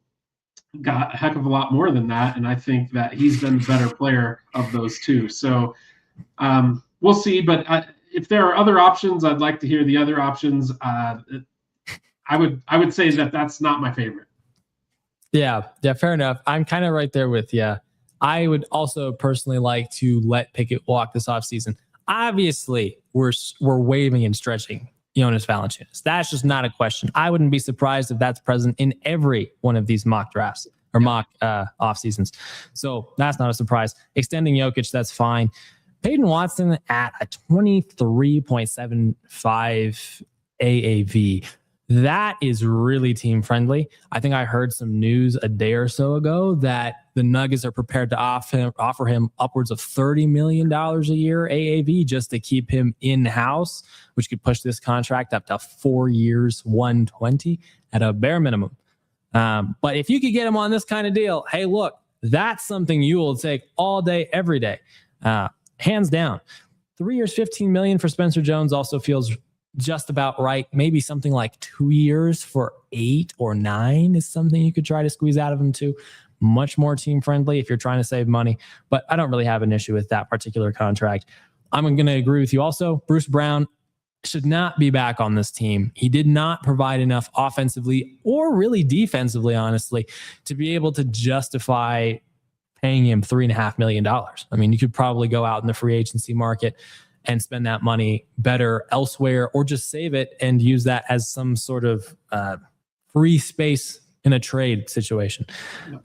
got a heck of a lot more than that. And I think that he's been the better player of those two. So we'll see. But if there are other options, I'd like to hear the other options. I would say that that's not my favorite. Yeah, fair enough. I'm kind of right there with you. I would also personally like to let Pickett walk this offseason. Obviously, we're waiving and stretching Jonas Valanciunas. That's just not a question. I wouldn't be surprised if that's present in every one of these mock drafts or mock off seasons. So that's not a surprise. Extending Jokic, that's fine. Peyton Watson at a 23.75 AAV. That is really team friendly. I think I heard some news a day or so ago that the Nuggets are prepared to offer him upwards of $30 million a year AAV just to keep him in-house, which could push this contract up to 4 years, 120 at a bare minimum. But if you could get him on this kind of deal, hey, look, that's something you will take all day, every day. Hands down. 3 years, $15 million for Spencer Jones also feels just about right. Maybe something like 2 years for 8 or 9 is something you could try to squeeze out of him too. much more team friendly if you're trying to save money. But I don't really have an issue with that particular contract. I'm going to agree with you also. Bruce Brown should not be back on this team. He did not provide enough offensively or really defensively, honestly, to be able to justify paying him $3.5 million. I mean, you could probably go out in the free agency market and spend that money better elsewhere, or just save it and use that as some sort of free space in a trade situation.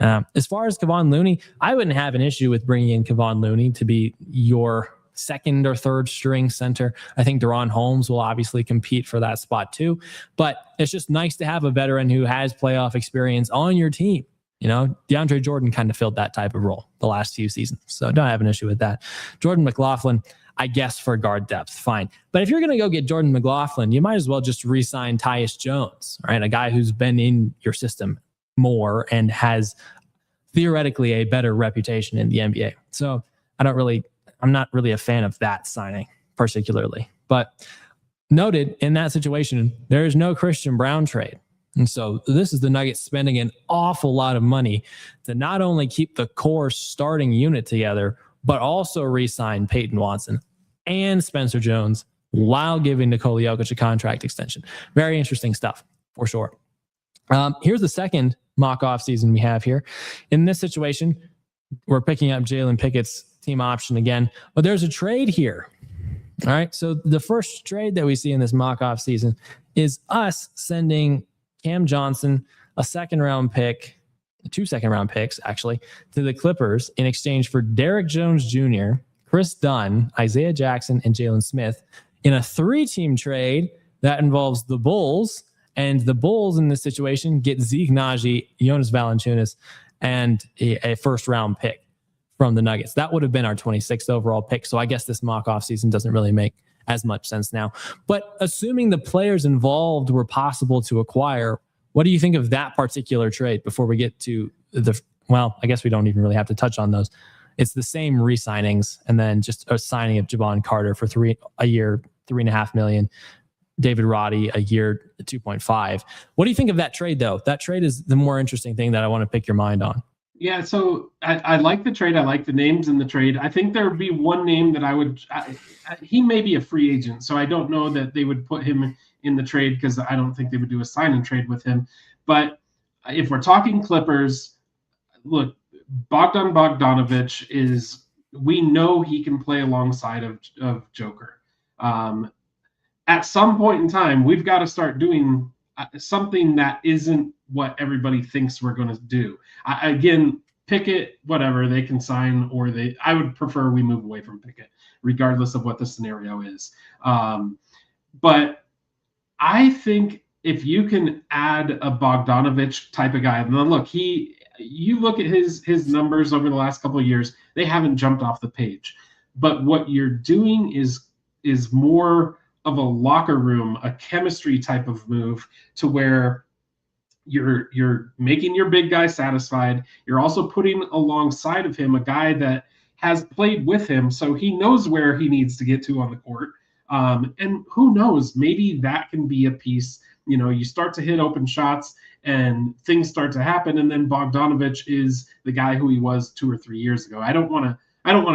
As far as Kevon Looney, I wouldn't have an issue with bringing in Kevon Looney to be your second or third string center. I think Deron Holmes will obviously compete for that spot too, but it's just nice to have a veteran who has playoff experience on your team. You know, DeAndre Jordan kind of filled that type of role the last few seasons, so don't have an issue with that. Jordan McLaughlin, I guess for guard depth, fine. But if you're going to go get Jordan McLaughlin, you might as well just re-sign Tyus Jones, right? A guy who's been in your system more and has theoretically a better reputation in the NBA. So I'm not really a fan of that signing particularly. But noted in that situation, there is no Christian Brown trade. And so this is the Nuggets spending an awful lot of money to not only keep the core starting unit together, but also re-sign Peyton Watson and Spencer Jones while giving Nikola Jokic a contract extension. Very interesting stuff for sure. Here's the second mock off season we have here. In this situation, we're picking up Jalen Pickett's team option again, but there's a trade here. All right. So the first trade that we see in this mock off season is us sending Cam Johnson, a second-round pick, 2 second-round picks, actually, to the Clippers in exchange for Derrick Jones Jr., Chris Dunn, Isaiah Jackson, and Jalen Smith in a 3-team trade that involves the Bulls. And the Bulls in this situation get Zeke Naji, Jonas Valanciunas, and a first-round pick from the Nuggets. That would have been our 26th overall pick. So I guess this mock-off season doesn't really make as much sense now. But assuming the players involved were possible to acquire, what do you think of that particular trade before we get to well, I guess we don't even really have to touch on those. It's the same re-signings and then just a signing of Javon Carter for a year, $3.5 million. David Roddy, a year, 2.5. What do you think of that trade, though? That trade is the more interesting thing that I want to pick your mind on. Yeah, so I like the trade. I like the names in the trade. I think there would be one name that I would he may be a free agent, so I don't know that they would put him in the trade because I don't think they would do a sign and trade with him. But if we're talking Clippers, look, Bogdan Bogdanovic we know he can play alongside of Joker. At some point in time, we've got to start doing something that isn't what everybody thinks we're going to do. Again, Pickett, whatever, they can sign, or I would prefer we move away from Pickett, regardless of what the scenario is. But I think if you can add a Bogdanovic type of guy, and then look, you look at his numbers over the last couple of years, they haven't jumped off the page. But what you're doing is more of a locker room, a chemistry type of move, to where you're making your big guy satisfied. You're also putting alongside of him a guy that has played with him, so he knows where he needs to get to on the court. And who knows, maybe that can be a piece. You know, you start to hit open shots and things start to happen, and then Bogdanovic is the guy who he was 2 or 3 years ago. I don't want to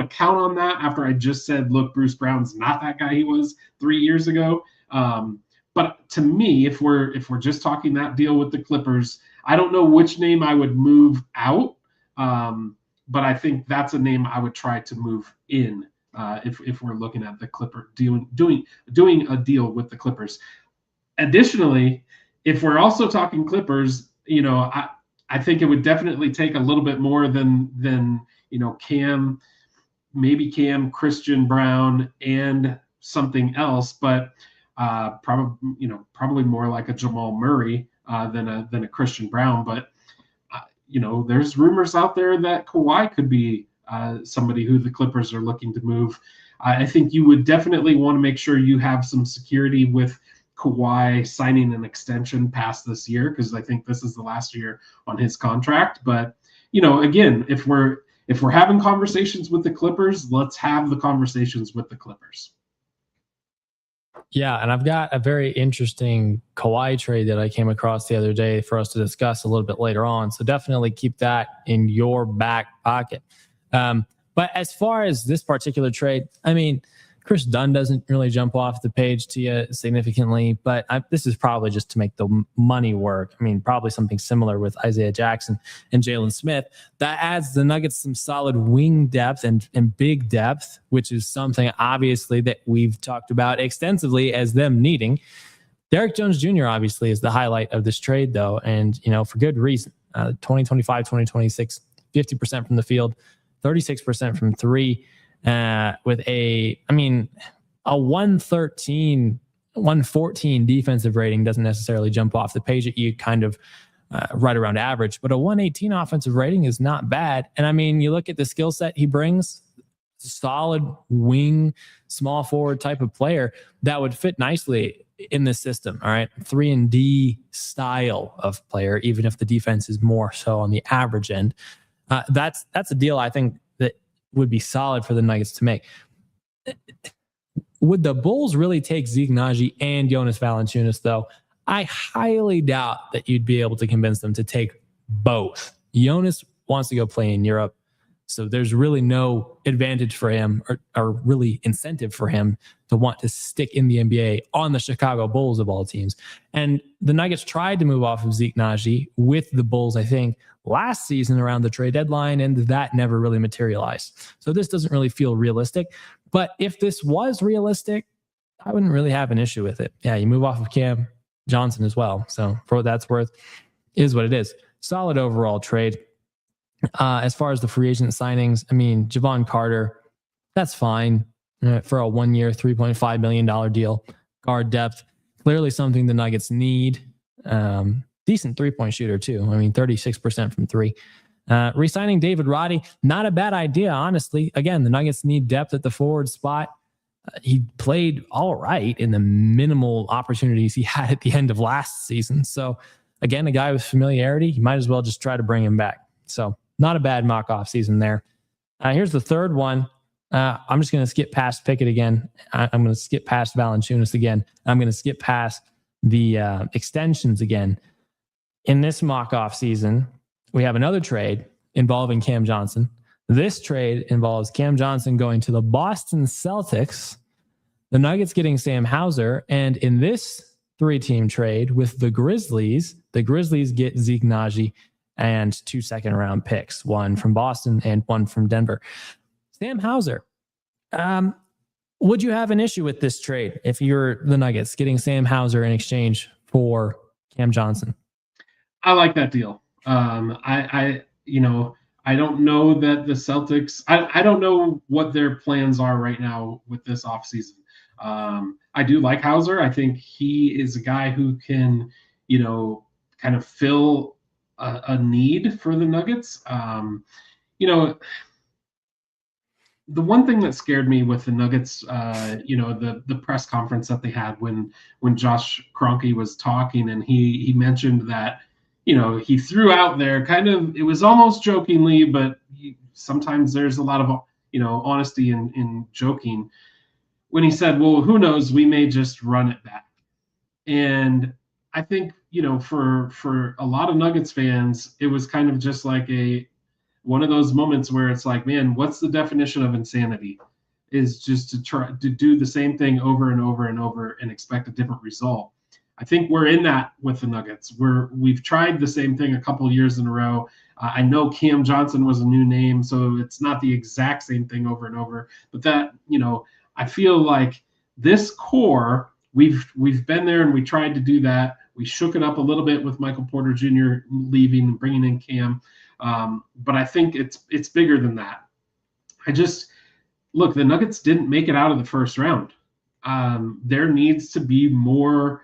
count on that after I just said, look, Bruce Brown's not that guy he was 3 years ago. But to me, if we're just talking that deal with the Clippers, I don't know which name I would move out, but I think that's a name I would try to move in if we're looking at the Clipper doing a deal with the Clippers. Additionally, if we're also talking Clippers, you know, I think it would definitely take a little bit more than you know, Cam, Christian Brown, and something else, but probably more like a Jamal Murray than a Christian Brown. But you know, there's rumors out there that Kawhi could be somebody who the Clippers are looking to move. I think you would definitely want to make sure you have some security with Kawhi signing an extension past this year, because I think this is the last year on his contract. But you know, again, if we're having conversations with the Clippers, let's have the conversations with the Clippers. Yeah, and I've got a very interesting Kawhi trade that I came across the other day for us to discuss a little bit later on. So definitely keep that in your back pocket. But as far as this particular trade, I mean, Chris Dunn doesn't really jump off the page to you significantly, but this is probably just to make the money work. I mean, probably something similar with Isaiah Jackson and Jalen Smith. That adds the Nuggets some solid wing depth and big depth, which is something obviously that we've talked about extensively as them needing. Derek Jones Jr. obviously is the highlight of this trade, though, and for good reason. 2025, 2026, 50% from the field, 36% from three, with a 113, 114 defensive rating doesn't necessarily jump off the page at you, kind of right around average, but a 118 offensive rating is not bad. And I mean, you look at the skill set he brings, solid wing, small forward type of player that would fit nicely in this system. All right. 3-and-D style of player, even if the defense is more so on the average end. That's a deal I think that would be solid for the Nuggets to make. Would the Bulls really take Zeke Naji and Jonas Valanciunas, though? I highly doubt that you'd be able to convince them to take both. Jonas wants to go play in Europe, so there's really no advantage for him or really incentive for him to want to stick in the NBA on the Chicago Bulls of all teams. And the Nuggets tried to move off of Zeke Naji with the Bulls, I think, last season around the trade deadline, and that never really materialized. So this doesn't really feel realistic. But if this was realistic, I wouldn't really have an issue with it. Yeah, you move off of Cam Johnson as well. So for what that's worth, is what it is. Solid overall trade. As far as the free agent signings, I mean, Javon Carter, that's fine for a 1-year, $3.5 million deal. Guard depth, clearly something the Nuggets need. Decent three-point shooter, too. I mean, 36% from three. Resigning David Roddy, not a bad idea, honestly. Again, the Nuggets need depth at the forward spot. He played all right in the minimal opportunities he had at the end of last season. So, again, a guy with familiarity, you might as well just try to bring him back. So, not a bad mock-off season there. Here's the third one. I'm just going to skip past Pickett again. I'm going to skip past Valanciunas again. I'm going to skip past the extensions again. In this mock-off season, we have another trade involving Cam Johnson. This trade involves Cam Johnson going to the Boston Celtics, the Nuggets getting Sam Hauser, and in this 3-team trade with the Grizzlies get Zeke Naji and 2 second-round picks, one from Boston and one from Denver. Sam Hauser, would you have an issue with this trade if you're the Nuggets getting Sam Hauser in exchange for Cam Johnson? I like that deal. I don't know that the Celtics, I don't know what their plans are right now with this offseason. I do like Hauser. I think he is a guy who can, kind of fill a need for the Nuggets. The one thing that scared me with the Nuggets, the press conference that they had when Josh Kroenke was talking, and he mentioned that, he threw out there kind of, it was almost jokingly, but sometimes there's a lot of, honesty in joking, when he said, well, who knows, we may just run it back. And I think, for a lot of Nuggets fans, it was kind of just like one of those moments where it's like, man, what's the definition of insanity? Is just to try to do the same thing over and over and over and expect a different result. I think we're in that with the Nuggets. We've tried the same thing a couple of years in a row. I know Cam Johnson was a new name, so it's not the exact same thing over and over. But that, I feel like this core, we've been there and we tried to do that. We shook it up a little bit with Michael Porter Jr. leaving and bringing in Cam. But I think it's bigger than that. Look, the Nuggets didn't make it out of the first round. There needs to be more,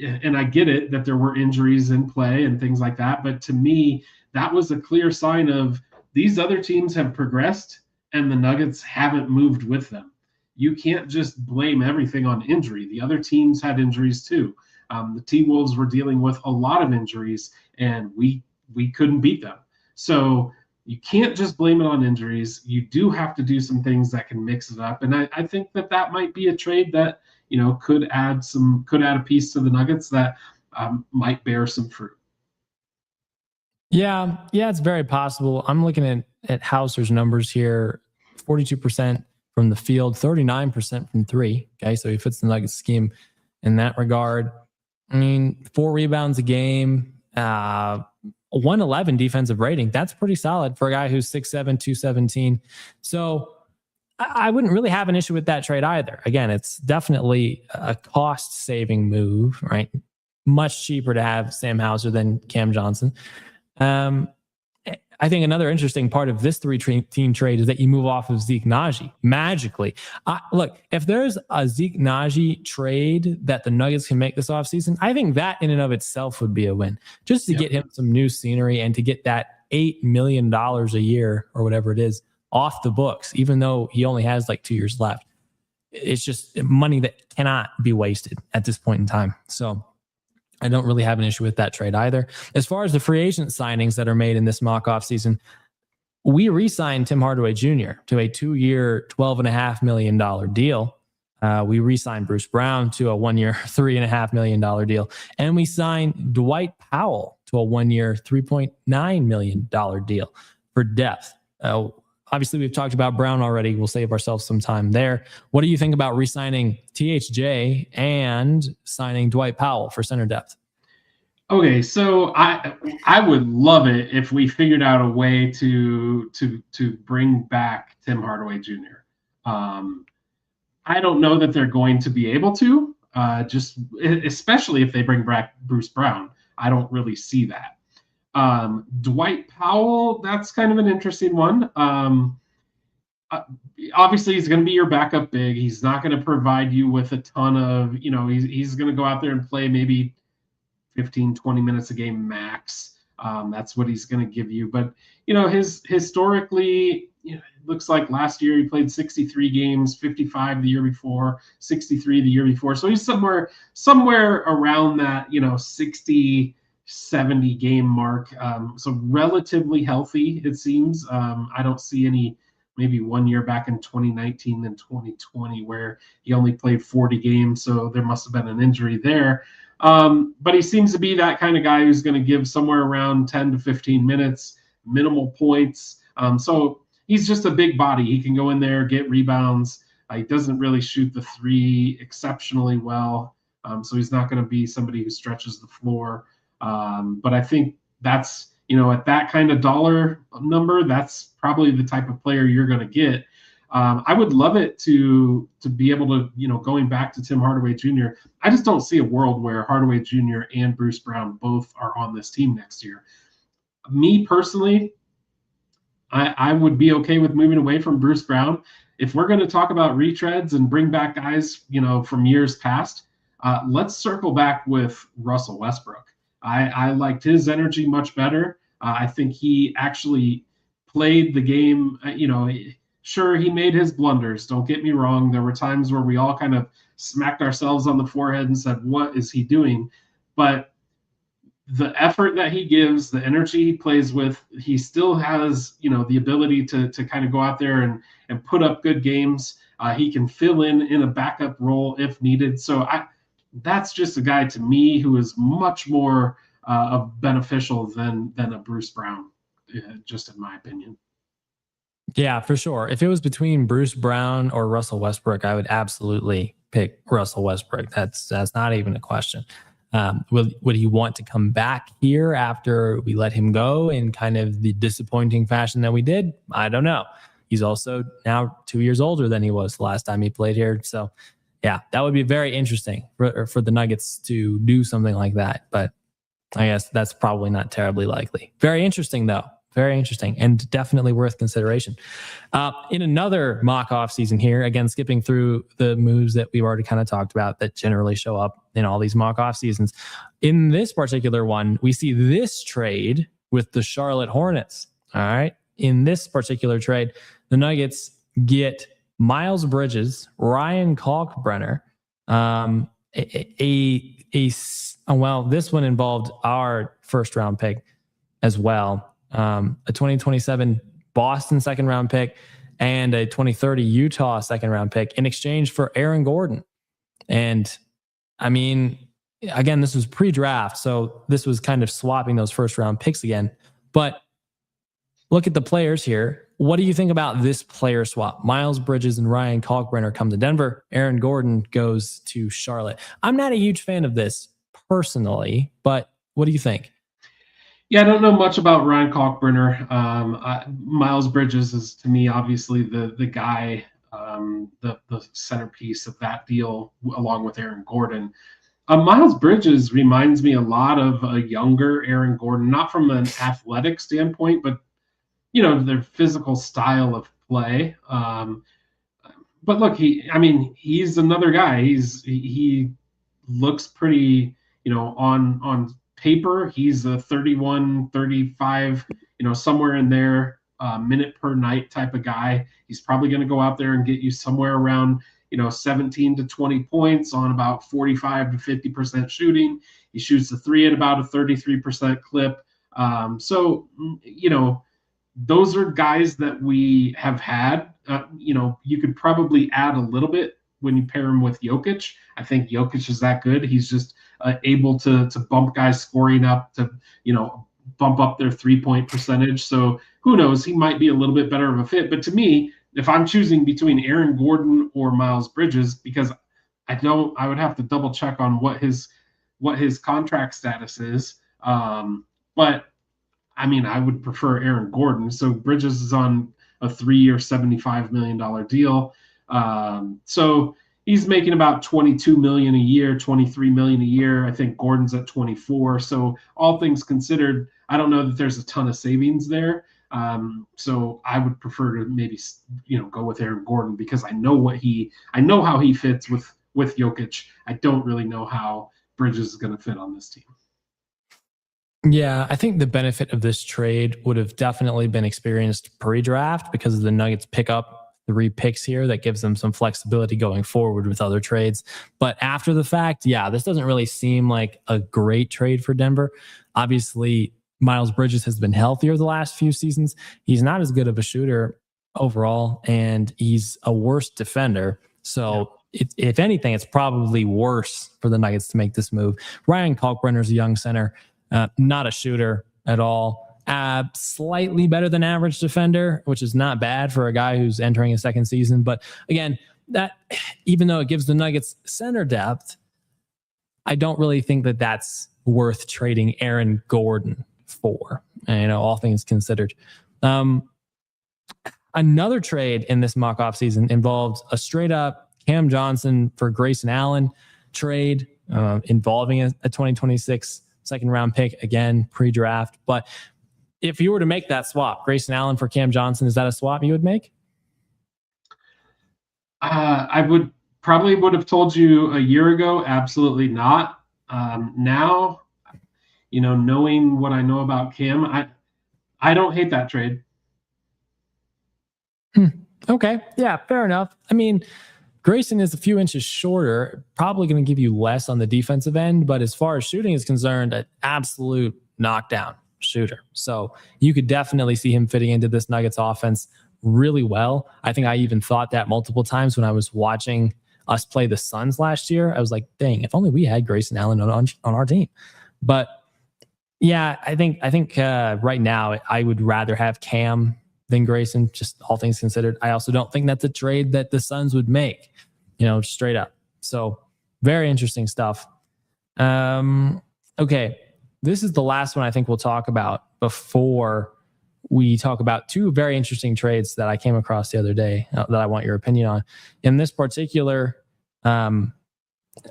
and I get it that there were injuries in play and things like that, but to me, that was a clear sign of these other teams have progressed and the Nuggets haven't moved with them. You can't just blame everything on injury. The other teams had injuries too. The T-Wolves were dealing with a lot of injuries, and we couldn't beat them. So you can't just blame it on injuries. You do have to do some things that can mix it up. And I think that might be a trade that, could add a piece to the Nuggets that might bear some fruit. Yeah, it's very possible. I'm looking at Hauser's numbers here: 42% from the field, 39% from three. Okay, so he fits the Nuggets scheme in that regard. I mean, 4 rebounds a game, 111 defensive rating. That's pretty solid for a guy who's 6'7", 217. So I wouldn't really have an issue with that trade either. Again, it's definitely a cost-saving move, right? Much cheaper to have Sam Hauser than Cam Johnson. I think another interesting part of this 3-team trade is that you move off of Zeke Naji magically. Look, if there's a Zeke Naji trade that the Nuggets can make this offseason, I think that in and of itself would be a win. Just to get him some new scenery and to get that $8 million a year or whatever it is off the books, even though he only has like 2 years left. It's just money that cannot be wasted at this point in time. So I don't really have an issue with that trade either. As far as the free agent signings that are made in this mock off season, we re-signed Tim Hardaway Jr. to a 2-year, $12.5 million deal. We re-signed Bruce Brown to a 1-year, $3.5 million deal. And we signed Dwight Powell to a 1-year, $3.9 million deal for depth. Obviously, we've talked about Brown already. We'll save ourselves some time there. What do you think about re-signing THJ and signing Dwight Powell for center depth? Okay, so I would love it if we figured out a way to bring back Tim Hardaway Jr. I don't know that they're going to be able to, just especially if they bring back Bruce Brown. I don't really see that. Dwight Powell, that's kind of an interesting one. Obviously, he's going to be your backup big. He's not going to provide you with a ton of, he's going to go out there and play maybe 15, 20 minutes a game max. That's what he's going to give you. But, historically, it looks like last year he played 63 games, 55 the year before, 63 the year before. So he's somewhere around that, 60, 70 game mark. So relatively healthy, it seems. I don't see any, maybe 1 year back in 2019 and 2020 where he only played 40 games. So there must have been an injury there. But he seems to be that kind of guy who's going to give somewhere around 10 to 15 minutes, minimal points. So he's just a big body. He can go in there, get rebounds. He doesn't really shoot the three exceptionally well. So he's not going to be somebody who stretches the floor. But I think that's, at that kind of dollar number, that's probably the type of player you're going to get. I would love it to be able to, going back to Tim Hardaway Jr., I just don't see a world where Hardaway Jr. and Bruce Brown both are on this team next year. Me personally, I would be okay with moving away from Bruce Brown. If we're going to talk about retreads and bring back guys, from years past, let's circle back with Russell Westbrook. I liked his energy much better. I think he actually played the game, sure, he made his blunders. Don't get me wrong. There were times where we all kind of smacked ourselves on the forehead and said, what is he doing? But the effort that he gives, the energy he plays with, he still has, the ability to kind of go out there and put up good games. He can fill in a backup role if needed. So that's just a guy to me who is much more beneficial than a Bruce Brown, just in my opinion. Yeah, for sure. If it was between Bruce Brown or Russell Westbrook, I would absolutely pick Russell Westbrook. That's not even a question. Would he want to come back here after we let him go in kind of the disappointing fashion that we did? I don't know. He's also now 2 years older than he was the last time he played here. So yeah, that would be very interesting for the Nuggets to do something like that. But I guess that's probably not terribly likely. Very interesting, though. Very interesting and definitely worth consideration. In another mock off season here, again, skipping through the moves that we've already kind of talked about that generally show up in all these mock off seasons. In this particular one, we see this trade with the Charlotte Hornets. All right. In this particular trade, the Nuggets get Miles Bridges, Ryan Kalkbrenner, this one involved our first round pick as well. A 2027 Boston second round pick and a 2030 Utah second round pick in exchange for Aaron Gordon. And I mean, again, this was pre-draft, so this was kind of swapping those first round picks again. But look at the players here. What do you think about this player swap? Miles Bridges and Ryan Kalkbrenner come to Denver. Aaron Gordon goes to Charlotte. I'm not a huge fan of this personally, but what do you think? Yeah, I don't know much about Ryan Kalkbrenner. Miles Bridges is, to me, obviously the guy, the centerpiece of that deal, along with Aaron Gordon. Miles Bridges reminds me a lot of a younger Aaron Gordon, not from an athletic standpoint, but their physical style of play. But look, he's another guy. He looks pretty, on paper, he's a 31, 35, somewhere in there, minute per night type of guy. He's probably going to go out there and get you somewhere around, 17 to 20 points on about 45 to 50% shooting. He shoots the three at about a 33% clip. So, those are guys that we have had. You could probably add a little bit when you pair him with Jokic. I think Jokic is that good. He's just able to bump guys scoring up, to bump up their 3-point percentage. So who knows? He might be a little bit better of a fit. But to me, if I'm choosing between Aaron Gordon or Miles Bridges, because I would have to double check on what his contract status is. But I would prefer Aaron Gordon. So Bridges is on a 3-year, $75 million deal. So he's making about $22 million a year, $23 million a year. I think Gordon's at 24. So all things considered, I don't know that there's a ton of savings there. So I would prefer to maybe, go with Aaron Gordon, because I know how he fits with Jokic. I don't really know how Bridges is going to fit on this team. Yeah, I think the benefit of this trade would have definitely been experienced pre-draft, because the Nuggets pick up 3 picks here. That gives them some flexibility going forward with other trades. But after the fact, yeah, this doesn't really seem like a great trade for Denver. Obviously, Miles Bridges has been healthier the last few seasons. He's not as good of a shooter overall, and he's a worse defender. So if anything, it's probably worse for the Nuggets to make this move. Ryan Kalkbrenner is a young center. Not a shooter at all. Slightly better than average defender, which is not bad for a guy who's entering his second season. But again, that, even though it gives the Nuggets center depth, I don't really think that that's worth trading Aaron Gordon for, all things considered. Another trade in this mock-off season involved a straight-up Cam Johnson for Grayson Allen trade, involving a 2026 second-round pick, again, pre-draft. But if you were to make that swap, Grayson Allen for Cam Johnson, is that a swap you would make? I would have told you a year ago, absolutely not. Now, knowing what I know about Cam, I don't hate that trade. Okay. Yeah, fair enough. Grayson is a few inches shorter, probably going to give you less on the defensive end, but as far as shooting is concerned, an absolute knockdown shooter. So you could definitely see him fitting into this Nuggets offense really well. I think I even thought that multiple times when I was watching us play the Suns last year. I was like, dang, if only we had Grayson Allen on our team. But yeah, I think right now I would rather have Cam than Grayson, just all things considered. I also don't think that's a trade that the Suns would make, straight up. So very interesting stuff. Okay. This is the last one I think we'll talk about before we talk about 2 very interesting trades that I came across the other day that I want your opinion on. In this particular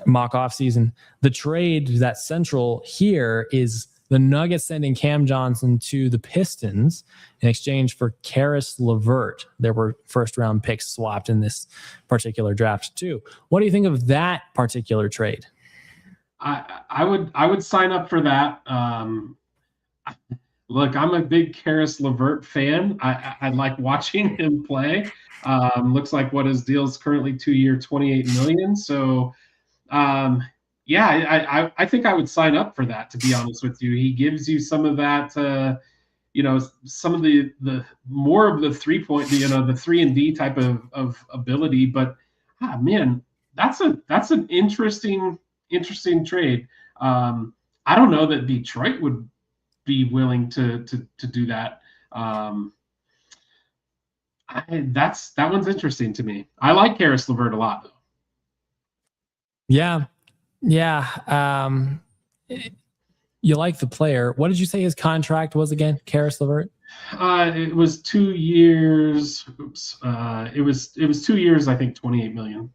mock-off season, the trade that's central here is the Nuggets sending Cam Johnson to the Pistons in exchange for Karis LeVert. There were first-round picks swapped in this particular draft too. What do you think of that particular trade? I would sign up for that. Look, I'm a big Karis LeVert fan. I like watching him play. Looks like what his deal is currently 2-year, $28 million. So, yeah, I think I would sign up for that, to be honest with you. He gives you some of that, some of the more of the 3-point, the 3 and D type of ability. But man, That's an interesting trade. I don't know that Detroit would be willing to do that. That one's interesting to me. I like Karis LeVert a lot, though. Yeah. Yeah. You like the player. What did you say his contract was again, Karis LeVert? It was 2 years. Oops. It was 2 years. I think 28 million.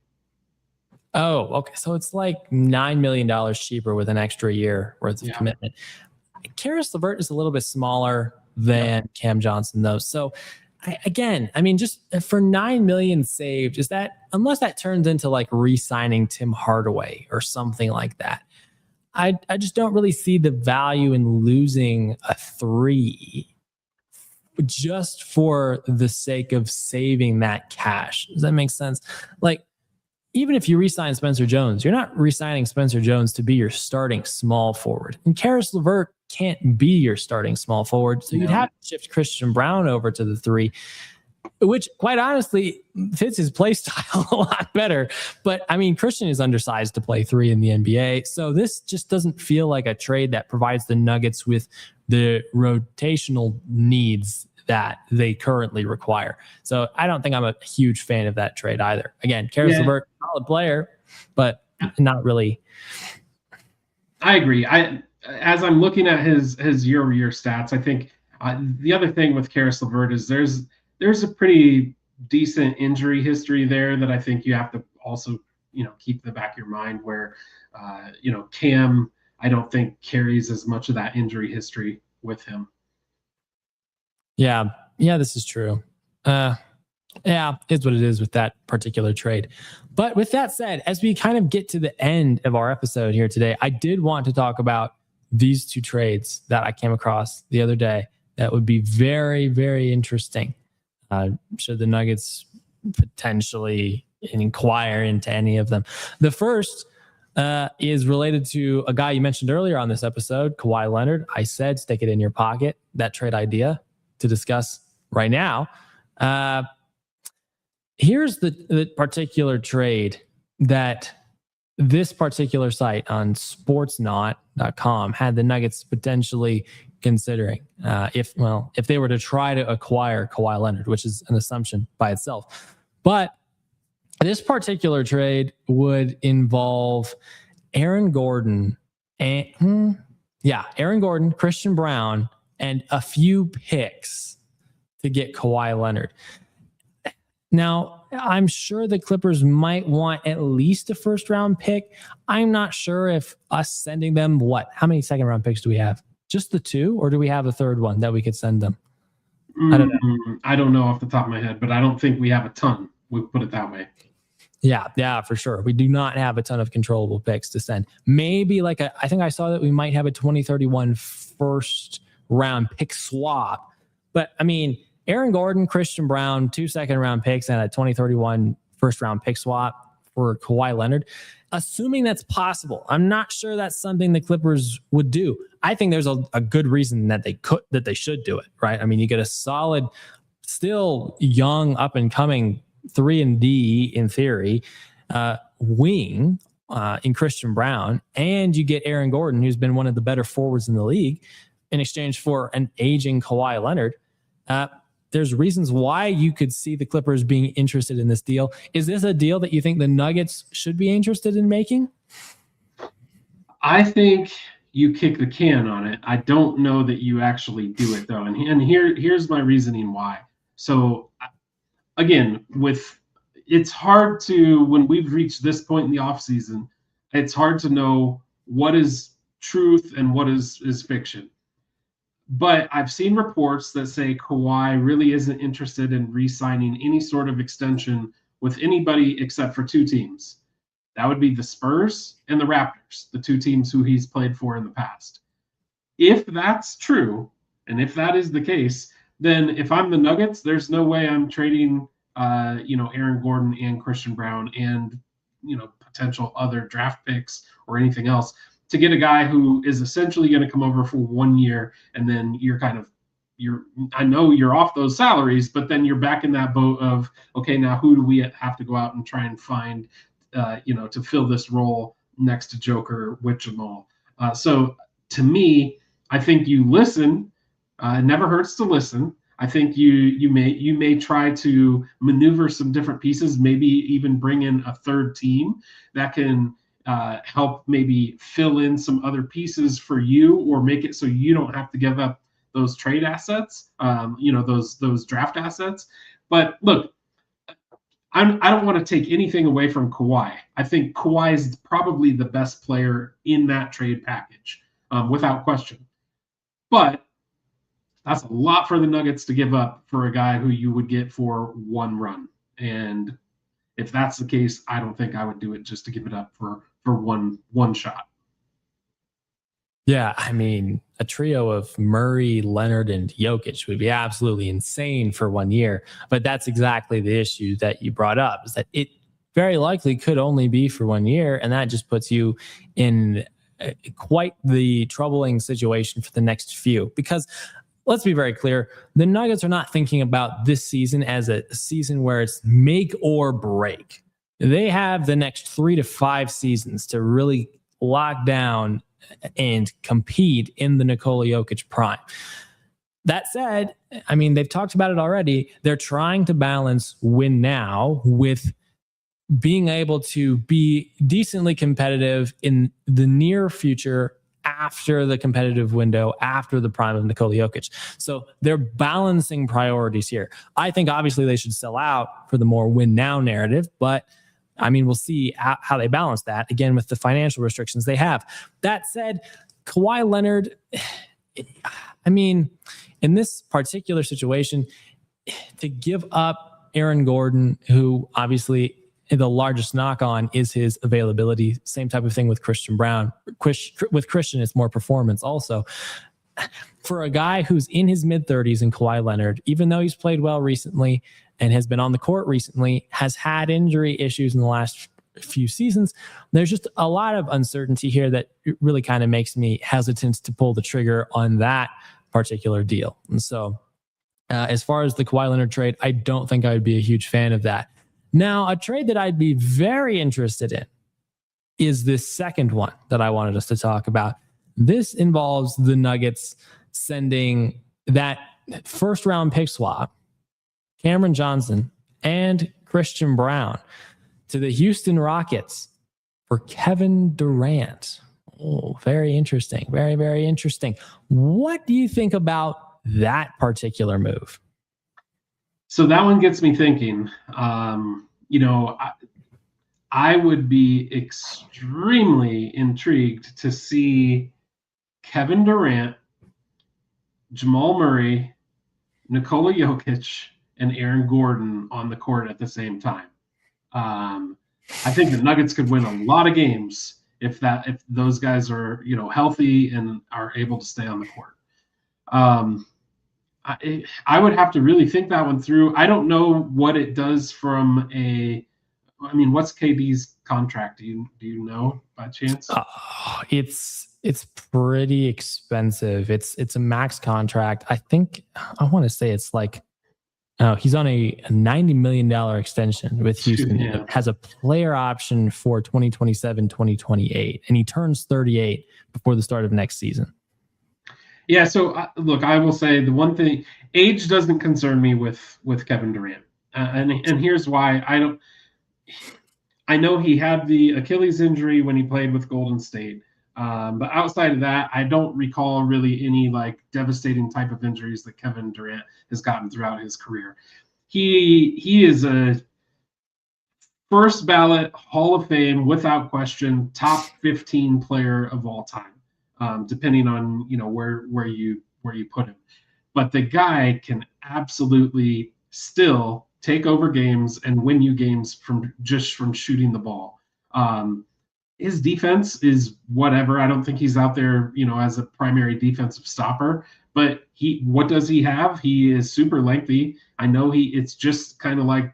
Oh, okay. So it's like $9 million cheaper with an extra year worth of commitment. Karis LeVert is a little bit smaller than Cam Johnson, though. So I mean, just for $9 million saved, is that, unless that turns into like re-signing Tim Hardaway or something like that, I just don't really see the value in losing a 3 just for the sake of saving that cash. Does that make sense? Like, even if you re-sign Spencer Jones, you're not re-signing Spencer Jones to be your starting small forward. And Karis LeVert can't be your starting small forward. So you'd have to shift Christian Brown over to the 3, which quite honestly fits his play style a lot better. But I mean, Christian is undersized to play 3 in the NBA. So this just doesn't feel like a trade that provides the Nuggets with the rotational needs that they currently require. So I don't think I'm a huge fan of that trade either. Again, Karis LeVert, solid player, but not really. I agree. As I'm looking at his year-over-year stats, I think the other thing with Karis LeVert is there's a pretty decent injury history there that I think you have to also keep in the back of your mind, where Cam, I don't think, carries as much of that injury history with him. Yeah, this is true. Yeah, it's what it is with that particular trade. But with that said, as we kind of get to the end of our episode here today, I did want to talk about these 2 trades that I came across the other day that would be very, very interesting. Should the Nuggets potentially inquire into any of them? The first is related to a guy you mentioned earlier on this episode, Kawhi Leonard. I said, stick it in your pocket, that trade idea to discuss right now. Here's the particular trade that this particular site on sportsnaut.com had the Nuggets potentially considering if they were to try to acquire Kawhi Leonard, which is an assumption by itself. But this particular trade would involve Aaron Gordon, Christian Brown, and a few picks to get Kawhi Leonard. Now, I'm sure the Clippers might want at least a first-round pick. I'm not sure if us sending them how many second-round picks do we have? Just the 2, or do we have a third one that we could send them? I don't know. I don't know off the top of my head, but I don't think we have a ton. We'll put it that way. Yeah, for sure. We do not have a ton of controllable picks to send. Maybe I think I saw that we might have a 2031 first-round pick swap. But, I mean, Aaron Gordon, Christian Brown, 2 second-round picks, and a 2031 first-round pick swap for Kawhi Leonard. Assuming that's possible, I'm not sure that's something the Clippers would do. I think there's a good reason that they should do it, right? I mean, you get a solid, still young, up-and-coming 3-and-D, in theory, wing in Christian Brown, and you get Aaron Gordon, who's been one of the better forwards in the league, in exchange for an aging Kawhi Leonard. There's reasons why you could see the Clippers being interested in this deal. Is this a deal that you think the Nuggets should be interested in making? I think you kick the can on it. I don't know that you actually do it, though. And here's my reasoning why. So, again, it's hard to, when we've reached this point in the offseason, it's hard to know what is truth and what is fiction. But I've seen reports that say Kawhi really isn't interested in re-signing any sort of extension with anybody except for 2 teams. That would be the Spurs and the Raptors, the 2 teams who he's played for in the past. If that's true, and if that is the case, then if I'm the Nuggets, there's no way I'm trading Aaron Gordon and Christian Brown and potential other draft picks or anything else to get a guy who is essentially going to come over for 1 year, and then I know you're off those salaries, but then you're back in that boat of, okay, now who do we have to go out and try and find to fill this role next to Joker with Jamal. So to me, I think you listen. It never hurts to listen. I think you may try to maneuver some different pieces, maybe even bring in a third team that can help maybe fill in some other pieces for you, or make it so you don't have to give up those trade assets, those draft assets. But look, I don't want to take anything away from Kawhi. I think Kawhi is probably the best player in that trade package, without question. But that's a lot for the Nuggets to give up for a guy who you would get for one run. And if that's the case, I don't think I would do it just to give it up for one shot. Yeah, I mean, a trio of Murray, Leonard, and Jokic would be absolutely insane for 1 year. But that's exactly the issue that you brought up, is that it very likely could only be for 1 year. And that just puts you in quite the troubling situation for the next few. Because let's be very clear, the Nuggets are not thinking about this season as a season where it's make or break. They have the next 3 to 5 seasons to really lock down and compete in the Nikola Jokic prime. That said, I mean, they've talked about it already. They're trying to balance win now with being able to be decently competitive in the near future after the competitive window, after the prime of Nikola Jokic. So they're balancing priorities here. I think obviously they should sell out for the more win now narrative, but I mean, we'll see how they balance that, again, with the financial restrictions they have. That said, Kawhi Leonard, I mean, in this particular situation, to give up Aaron Gordon, who obviously the largest knock on is his availability, same type of thing with Christian Brown. With Christian, it's more performance also. For a guy who's in his mid-30s in Kawhi Leonard, even though he's played well recently and has been on the court recently, has had injury issues in the last few seasons, there's just a lot of uncertainty here that really kind of makes me hesitant to pull the trigger on that particular deal. And so as far as the Kawhi Leonard trade, I don't think I would be a huge fan of that. Now, a trade that I'd be very interested in is this second one that I wanted us to talk about. This involves the Nuggets sending that first round pick swap, Cameron Johnson and Christian Brown, to the Houston Rockets for Kevin Durant. Oh, very interesting. Very, very interesting. What do you think about that particular move? So that one gets me thinking. I would be extremely intrigued to see Kevin Durant, Jamal Murray, Nikola Jokic, and Aaron Gordon on the court at the same time. I think the Nuggets could win a lot of games if those guys are healthy and are able to stay on the court. I would have to really think that one through. I don't know what it does from what's KD's contract? Do you know by chance? It's pretty expensive. It's a max contract. I think I want to say it's like he's on a $90 million extension with Houston. Yeah. It has a player option for 2027, 2028, and he turns 38 before the start of next season. Yeah, so look, I will say the one thing, age doesn't concern me with Kevin Durant. And here's why. I know he had the Achilles injury when he played with Golden State. But outside of that, I don't recall really any devastating type of injuries that Kevin Durant has gotten throughout his career. He is a first ballot Hall of Fame, without question, top 15 player of all time. Depending on where you put him, but the guy can absolutely still take over games and win you games from shooting the ball. His defense is whatever. I don't think he's out there as a primary defensive stopper. But what does he have? He is super lengthy. I know it's just kind of like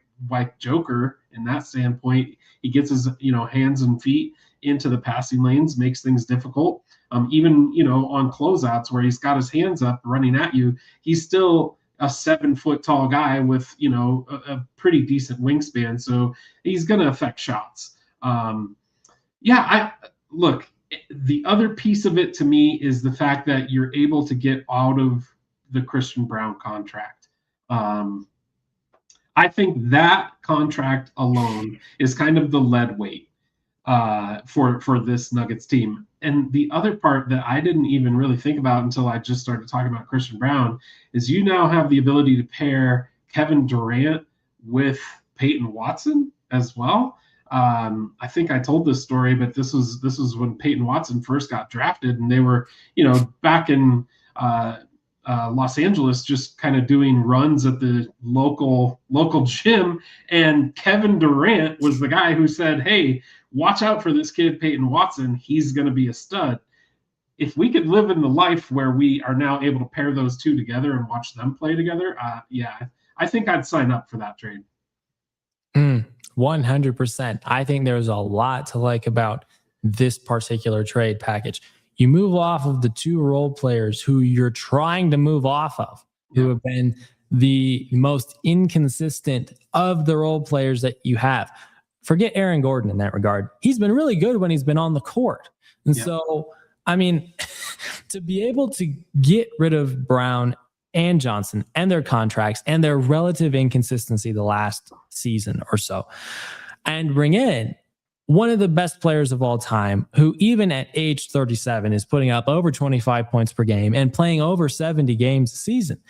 Joker in that standpoint. He gets his hands and feet into the passing lanes, makes things difficult. Even on closeouts where he's got his hands up running at you, he's still a 7-foot tall guy with a pretty decent wingspan, so he's going to affect shots. Yeah, look. The other piece of it to me is the fact that you're able to get out of the Christian Brown contract. I think that contract alone is kind of the lead weight for this Nuggets team. And the other part that I didn't even really think about until I just started talking about Christian Brown is you now have the ability to pair Kevin Durant with Peyton Watson as well. I think I told this story, but this was when Peyton Watson first got drafted, and they were, back in Los Angeles, just kind of doing runs at the local gym. And Kevin Durant was the guy who said, "Hey, watch out for this kid, Peyton Watson. He's going to be a stud." If we could live in the life where we are now able to pair those two together and watch them play together, I think I'd sign up for that trade. 100%. I think there's a lot to like about this particular trade package. You move off of the two role players who you're trying to move off of, who have been the most inconsistent of the role players that you have. Forget Aaron Gordon in that regard. He's been really good when he's been on the court. And so, I mean, to be able to get rid of Brown and Johnson and their contracts and their relative inconsistency the last season or so, and bring in one of the best players of all time, who even at age 37 is putting up over 25 points per game and playing over 70 games a season,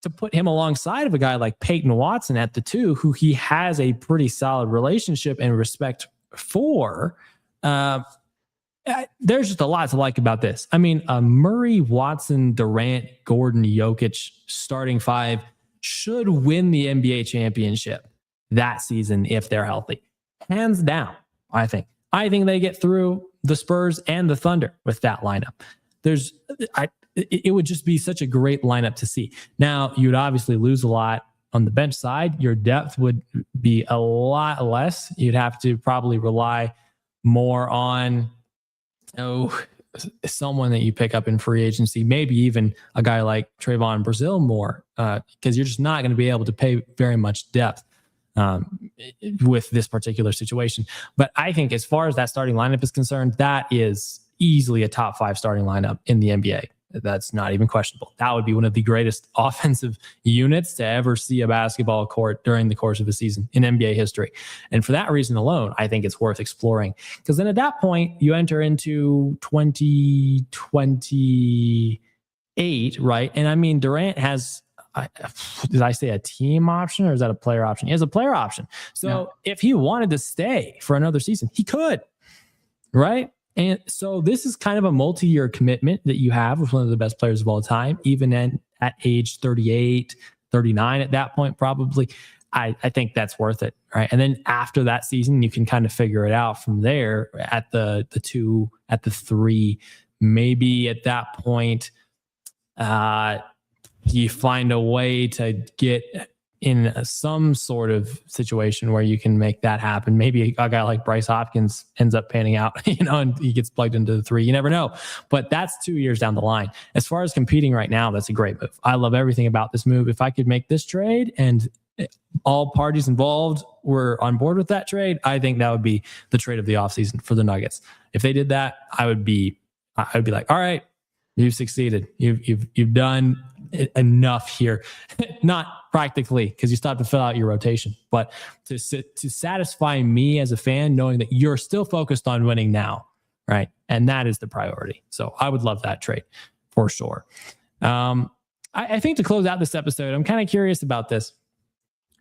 to put him alongside of a guy like Peyton Watson at the two, who he has a pretty solid relationship and respect for, there's just a lot to like about this. I mean, a Murray, Watson, Durant, Gordon, Jokic starting five should win the NBA championship that season if they're healthy. Hands down, I think. I think they get through the Spurs and the Thunder with that lineup. It would just be such a great lineup to see. Now, you'd obviously lose a lot on the bench side. Your depth would be a lot less. You'd have to probably rely more on someone that you pick up in free agency, maybe even a guy like Trayvon Brazil more, because you're just not going to be able to pay very much depth with this particular situation. But I think as far as that starting lineup is concerned, that is easily a top 5 starting lineup in the NBA. That's not even questionable. That would be one of the greatest offensive units to ever see a basketball court during the course of a season in NBA history. And for that reason alone, I think it's worth exploring, because then at that point you enter into 2028, right? And I mean, Durant has, did I say a team option or is that a player option? He has a player option. So if he wanted to stay for another season, he could, right? And so this is kind of a multi-year commitment that you have with one of the best players of all time, even at age 38, 39 at that point, probably. I think that's worth it, right? And then after that season, you can kind of figure it out from there at the 2, at the 3. Maybe at that point, you find a way to get in some sort of situation where you can make that happen. Maybe a guy like Bryce Hopkins ends up panning out, and he gets plugged into the 3. You never know, but that's 2 years down the line. As far as competing right now, that's a great move. I love everything about this move. If I could make this trade and all parties involved were on board with that trade, I think that would be the trade of the offseason for the Nuggets. If they did that, I would be like, all right, you've succeeded. You've done enough here. Not practically, because you still have to fill out your rotation, but to satisfy me as a fan, knowing that you're still focused on winning now, right? And that is the priority. So I would love that trade for sure. I think to close out this episode, I'm kind of curious about this.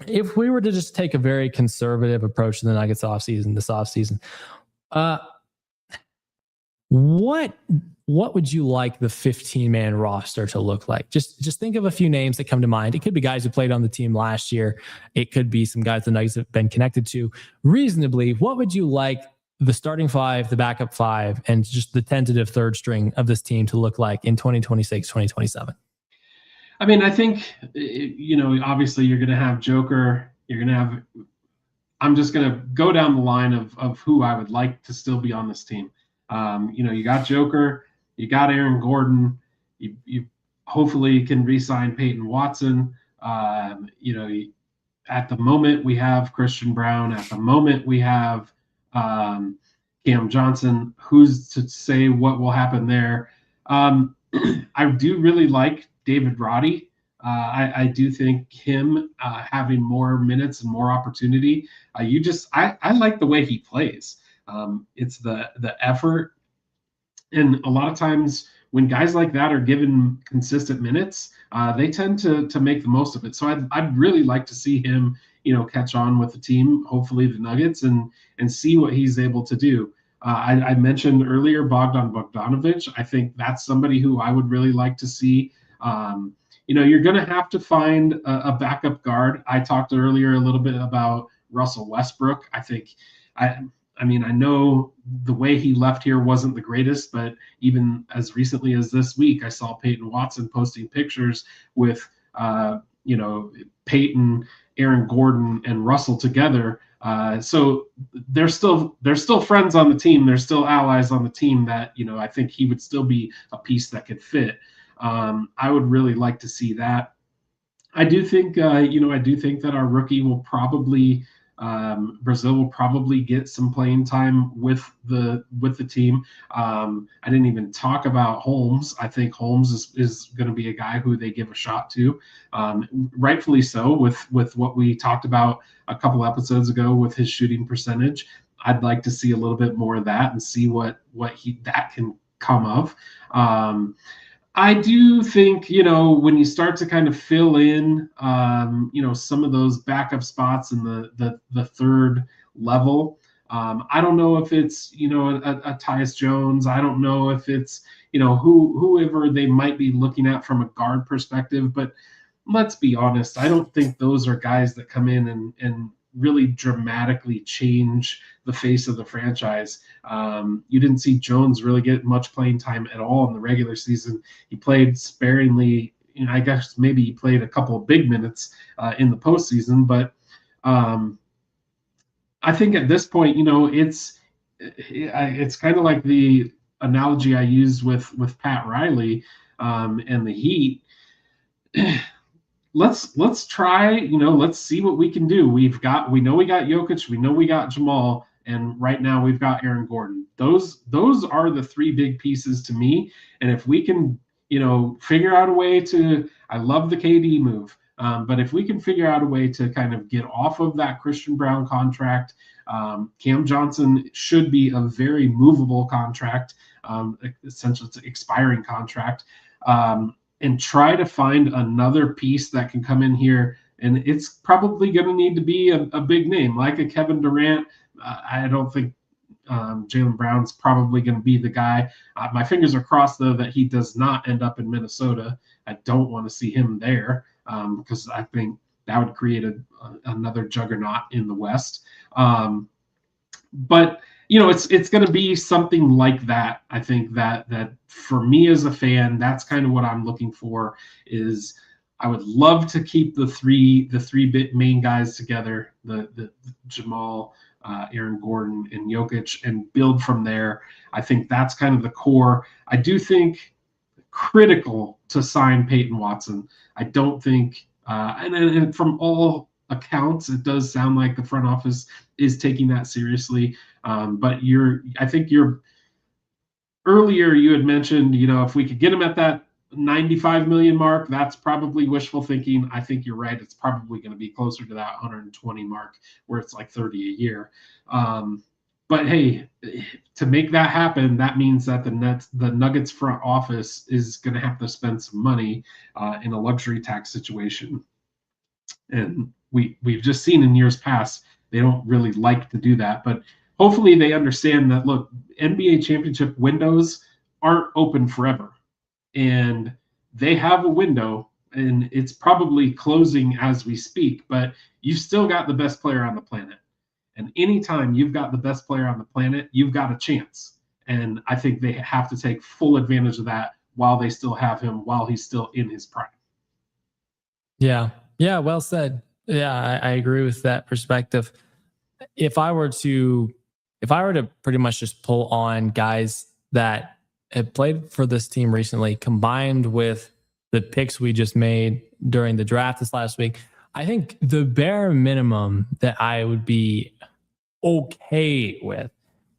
If we were to just take a very conservative approach to the Nuggets this offseason, what would you like the 15-man roster to look like? Just think of a few names that come to mind. It could be guys who played on the team last year. It could be some guys the Nuggets have been connected to reasonably. What would you like the starting 5, the backup 5, and just the tentative third string of this team to look like in 2026, 2027? I mean, I think, obviously you're going to have Joker. You're going to have – I'm just going to go down the line of who I would like to still be on this team. You got Joker. You got Aaron Gordon. You hopefully can re-sign Peyton Watson. At the moment we have Christian Brown. At the moment we have Cam Johnson. Who's to say what will happen there? I do really like David Roddy. I do think him having more minutes and more opportunity. I like the way he plays. It's the effort, and a lot of times when guys like that are given consistent minutes, they tend to make the most of it. So I'd really like to see him, catch on with the team, hopefully the Nuggets, and see what he's able to do. I mentioned earlier Bogdan Bogdanovic. I think that's somebody who I would really like to see. You're going to have to find a backup guard. I talked earlier a little bit about Russell Westbrook. I mean, I know the way he left here wasn't the greatest, but even as recently as this week, I saw Peyton Watson posting pictures with, Peyton, Aaron Gordon, and Russell together. So they're still friends on the team. They're still allies on the team that, I think he would still be a piece that could fit. I would really like to see that. I do think that our rookie will probably Brazil will probably get some playing time with the team. I didn't even talk about Holmes. I think Holmes is going to be a guy who they give a shot to, rightfully so. With what we talked about a couple episodes ago with his shooting percentage, I'd like to see a little bit more of that and see what that can come of. I do think, when you start to kind of fill in, some of those backup spots in the third level, I don't know if it's, a Tyus Jones. I don't know if it's, whoever they might be looking at from a guard perspective. But let's be honest, I don't think those are guys that come in and really dramatically change the face of the franchise. You didn't see Jones really get much playing time at all in the regular season. He played sparingly. I guess maybe he played a couple of big minutes in the postseason, but I think at this point, it's kind of like the analogy I used with Pat Riley and the Heat. Let's try, let's see what we can do. We know we got Jokic, we know we got Jamal, and right now we've got Aaron Gordon. Those are the three big pieces to me. And if we can, figure out a way to, I love the KD move, but if we can figure out a way to kind of get off of that Christian Brown contract, Cam Johnson should be a very movable contract, essentially it's an expiring contract. And try to find another piece that can come in here. And it's probably going to need to be a big name, like a Kevin Durant. I don't think Jaylen Brown's probably going to be the guy. My fingers are crossed, though, that he does not end up in Minnesota. I don't want to see him there because I think that would create another juggernaut in the West. But it's going to be something like that. I think that for me as a fan, that's kind of what I'm looking for. Is I would love to keep the three main guys together, the Jamal, Aaron Gordon, and Jokic, and build from there. I think that's kind of the core. I do think critical to sign Peyton Watson. I don't think, and from all accounts, it does sound like the front office is taking that seriously. But I think earlier you had mentioned, if we could get him at that 95 million mark, that's probably wishful thinking. I think you're right. It's probably going to be closer to that 120 mark where it's like 30 a year. But hey, to make that happen, that means that the Nuggets front office is going to have to spend some money in a luxury tax situation. And we've just seen in years past, they don't really like to do that. But hopefully they understand that, look, NBA championship windows aren't open forever. And they have a window, and it's probably closing as we speak, but you've still got the best player on the planet. And anytime you've got the best player on the planet, you've got a chance. And I think they have to take full advantage of that while they still have him, while he's still in his prime. Yeah. Yeah. Well said. Yeah. I agree with that perspective. If I were to pretty much just pull on guys that have played for this team recently, combined with the picks we just made during the draft this last week, I think the bare minimum that I would be okay with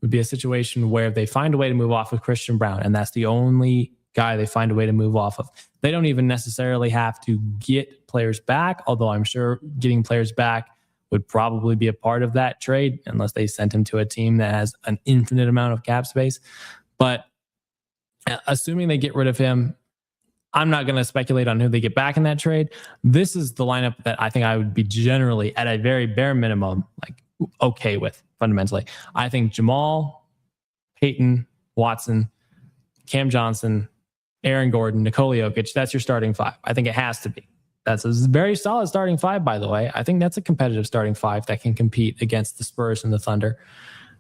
would be a situation where they find a way to move off of Christian Brown, and that's the only guy they find a way to move off of. They don't even necessarily have to get players back, although I'm sure getting players back would probably be a part of that trade unless they sent him to a team that has an infinite amount of cap space. But assuming they get rid of him, I'm not going to speculate on who they get back in that trade. This is the lineup that I think I would be generally, at a very bare minimum, like okay with fundamentally. I think Jamal, Peyton, Watson, Cam Johnson, Aaron Gordon, Nikola Jokic, that's your starting five. I think it has to be. That's a very solid starting five, by the way. I think that's a competitive starting five that can compete against the Spurs and the Thunder.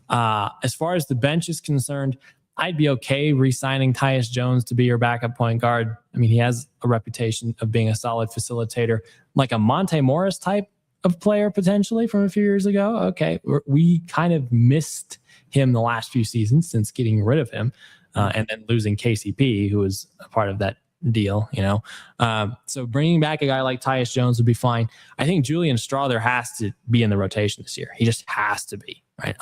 As far as the bench is concerned, I'd be okay re-signing Tyus Jones to be your backup point guard. I mean, he has a reputation of being a solid facilitator, like a Monte Morris type of player potentially from a few years ago. Okay, we kind of missed him the last few seasons since getting rid of him and then losing KCP, who was a part of that deal, you know. So bringing back a guy like Tyus Jones would be fine. I think Julian Strawther has to be in the rotation this year. He just has to be, right?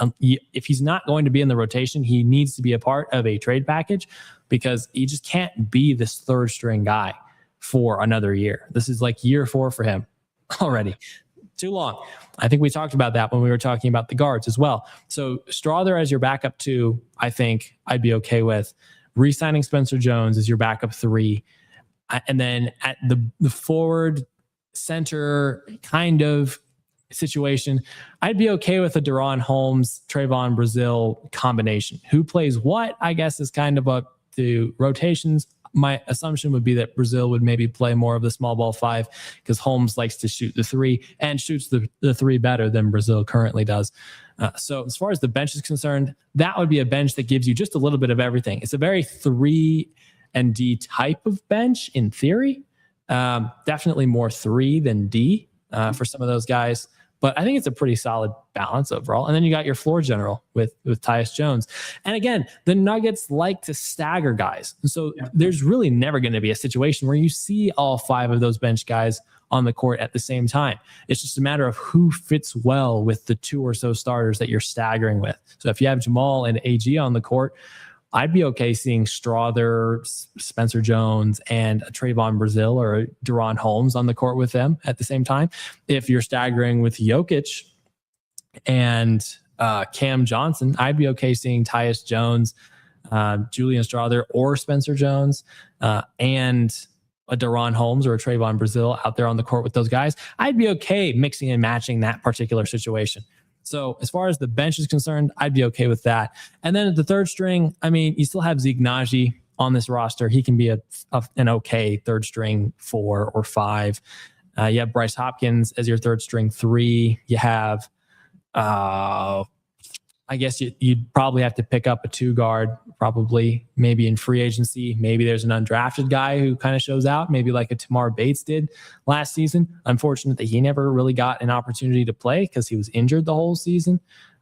If he's not going to be in the rotation, he needs to be a part of a trade package because he just can't be this third string guy for another year. This is like year 4 for him already. Too long. I think we talked about that when we were talking about the guards as well. So Strawther as your backup 2, I think I'd be okay with. Re-signing Spencer Jones as your backup 3. And then at the forward center kind of situation, I'd be okay with a Deron Holmes, Trayvon Brazile combination. Who plays what, I guess, is kind of up to rotations. My assumption would be that Brazile would maybe play more of the small ball 5 because Holmes likes to shoot the 3 and shoots the 3 better than Brazile currently does. So as far as the bench is concerned, that would be a bench that gives you just a little bit of everything. It's a very 3-and-D type of bench in theory. Definitely more 3 than D for some of those guys. But I think it's a pretty solid balance overall. And then you got your floor general with Tyus Jones. And again, the Nuggets like to stagger guys. And so there's really never going to be a situation where you see all 5 of those bench guys on the court at the same time. It's just a matter of who fits well with the 2 or so starters that you're staggering with. So if you have Jamal and AG on the court, I'd be okay seeing Strawther, Spencer Jones, and a Trayvon Brazile or a Deron Holmes on the court with them at the same time. If you're staggering with Jokic and Cam Johnson, I'd be okay seeing Tyus Jones, Julian Strawther, or Spencer Jones, and a Deron Holmes or a Trayvon Brazile out there on the court with those guys. I'd be okay mixing and matching that particular situation. So as far as the bench is concerned, I'd be okay with that. And then at the third string, I mean, you still have Zeke Naji on this roster. He can be an okay third string 4 or 5. You have Bryce Hopkins as your third string 3. You have, I guess you'd probably have to pick up a 2 guard, probably maybe in free agency. Maybe there's an undrafted guy who kind of shows out, maybe like a Tamar Bates did last season. Unfortunate that he never really got an opportunity to play because he was injured the whole season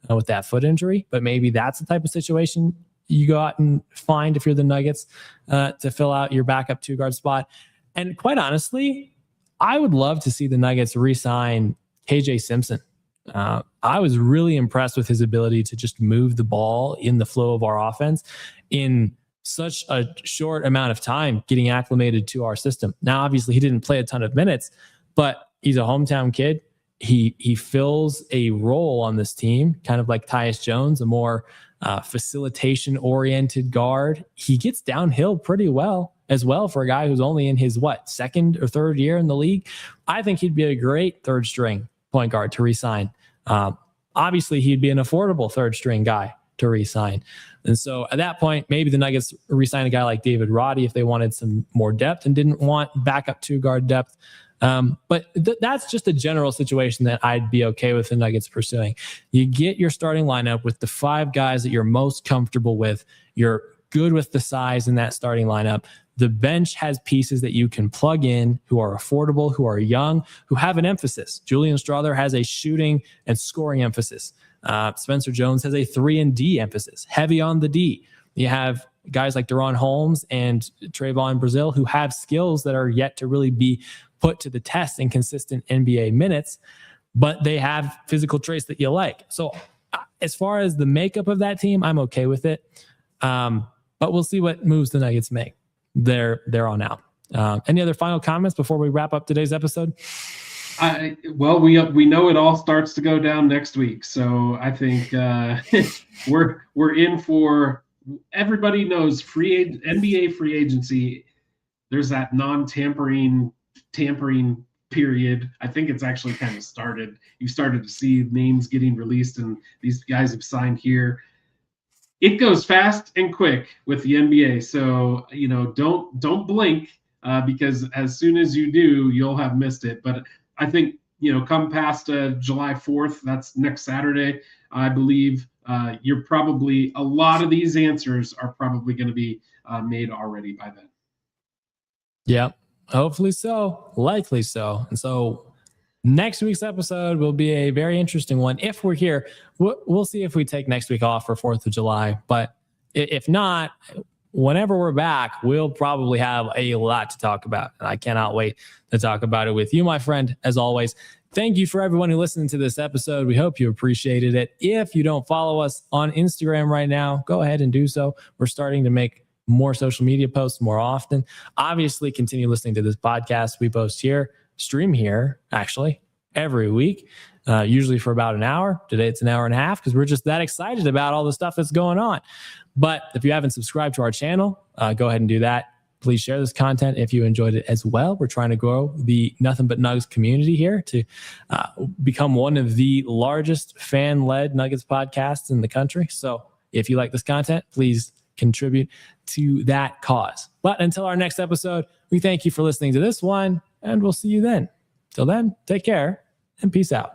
with that foot injury. But maybe that's the type of situation you go out and find if you're the Nuggets to fill out your backup 2 guard spot. And quite honestly, I would love to see the Nuggets re-sign KJ Simpson. I was really impressed with his ability to just move the ball in the flow of our offense in such a short amount of time, getting acclimated to our system. Now, obviously, he didn't play a ton of minutes, but he's a hometown kid. He fills a role on this team, kind of like Tyus Jones, a more facilitation-oriented guard. He gets downhill pretty well as well for a guy who's only in his, second or third year in the league. I think he'd be a great third string point guard to re-sign. Obviously, he'd be an affordable third string guy to re-sign. And so at that point, maybe the Nuggets re-sign a guy like David Roddy if they wanted some more depth and didn't want backup 2 guard depth. But that's just a general situation that I'd be okay with the Nuggets pursuing. You get your starting lineup with the 5 guys that you're most comfortable with. You're good with the size in that starting lineup. The bench has pieces that you can plug in who are affordable, who are young, who have an emphasis. Julian Strawther has a shooting and scoring emphasis. Spencer Jones has a 3-and-D emphasis, heavy on the D. You have guys like Deron Holmes and Trayvon Brazile who have skills that are yet to really be put to the test in consistent NBA minutes, but they have physical traits that you like. So as far as the makeup of that team, I'm okay with it. But we'll see what moves the Nuggets make. They're on out. Any other final comments before we wrap up today's episode? Well, we know it all starts to go down next week, so I think we're in for. Everybody knows NBA free agency. There's that tampering period. I think it's actually kind of started. You started to see names getting released, and these guys have signed here. It goes fast and quick with the NBA, so don't blink because as soon as you do, you'll have missed it. But I think come past July 4th, that's next Saturday, I believe. You're probably a lot of these answers are probably going to be made already by then. Yeah, hopefully so, likely so. And so next week's episode will be a very interesting one. If we're here, we'll see if we take next week off for 4th of July. But if not, whenever we're back, we'll probably have a lot to talk about. And I cannot wait to talk about it with you, my friend, as always. Thank you for everyone who listened to this episode. We hope you appreciated it. If you don't follow us on Instagram right now, go ahead and do so. We're starting to make more social media posts more often. Obviously, continue listening to this podcast. We post here, stream here, actually, every week, usually for about an hour. Today, it's an hour and a half because we're just that excited about all the stuff that's going on. But if you haven't subscribed to our channel, go ahead and do that. Please share this content if you enjoyed it as well. We're trying to grow the Nothing But Nuggets community here to become one of the largest fan-led Nuggets podcasts in the country. So if you like this content, please contribute to that cause. But until our next episode, we thank you for listening to this one, and we'll see you then. Till then, take care and peace out.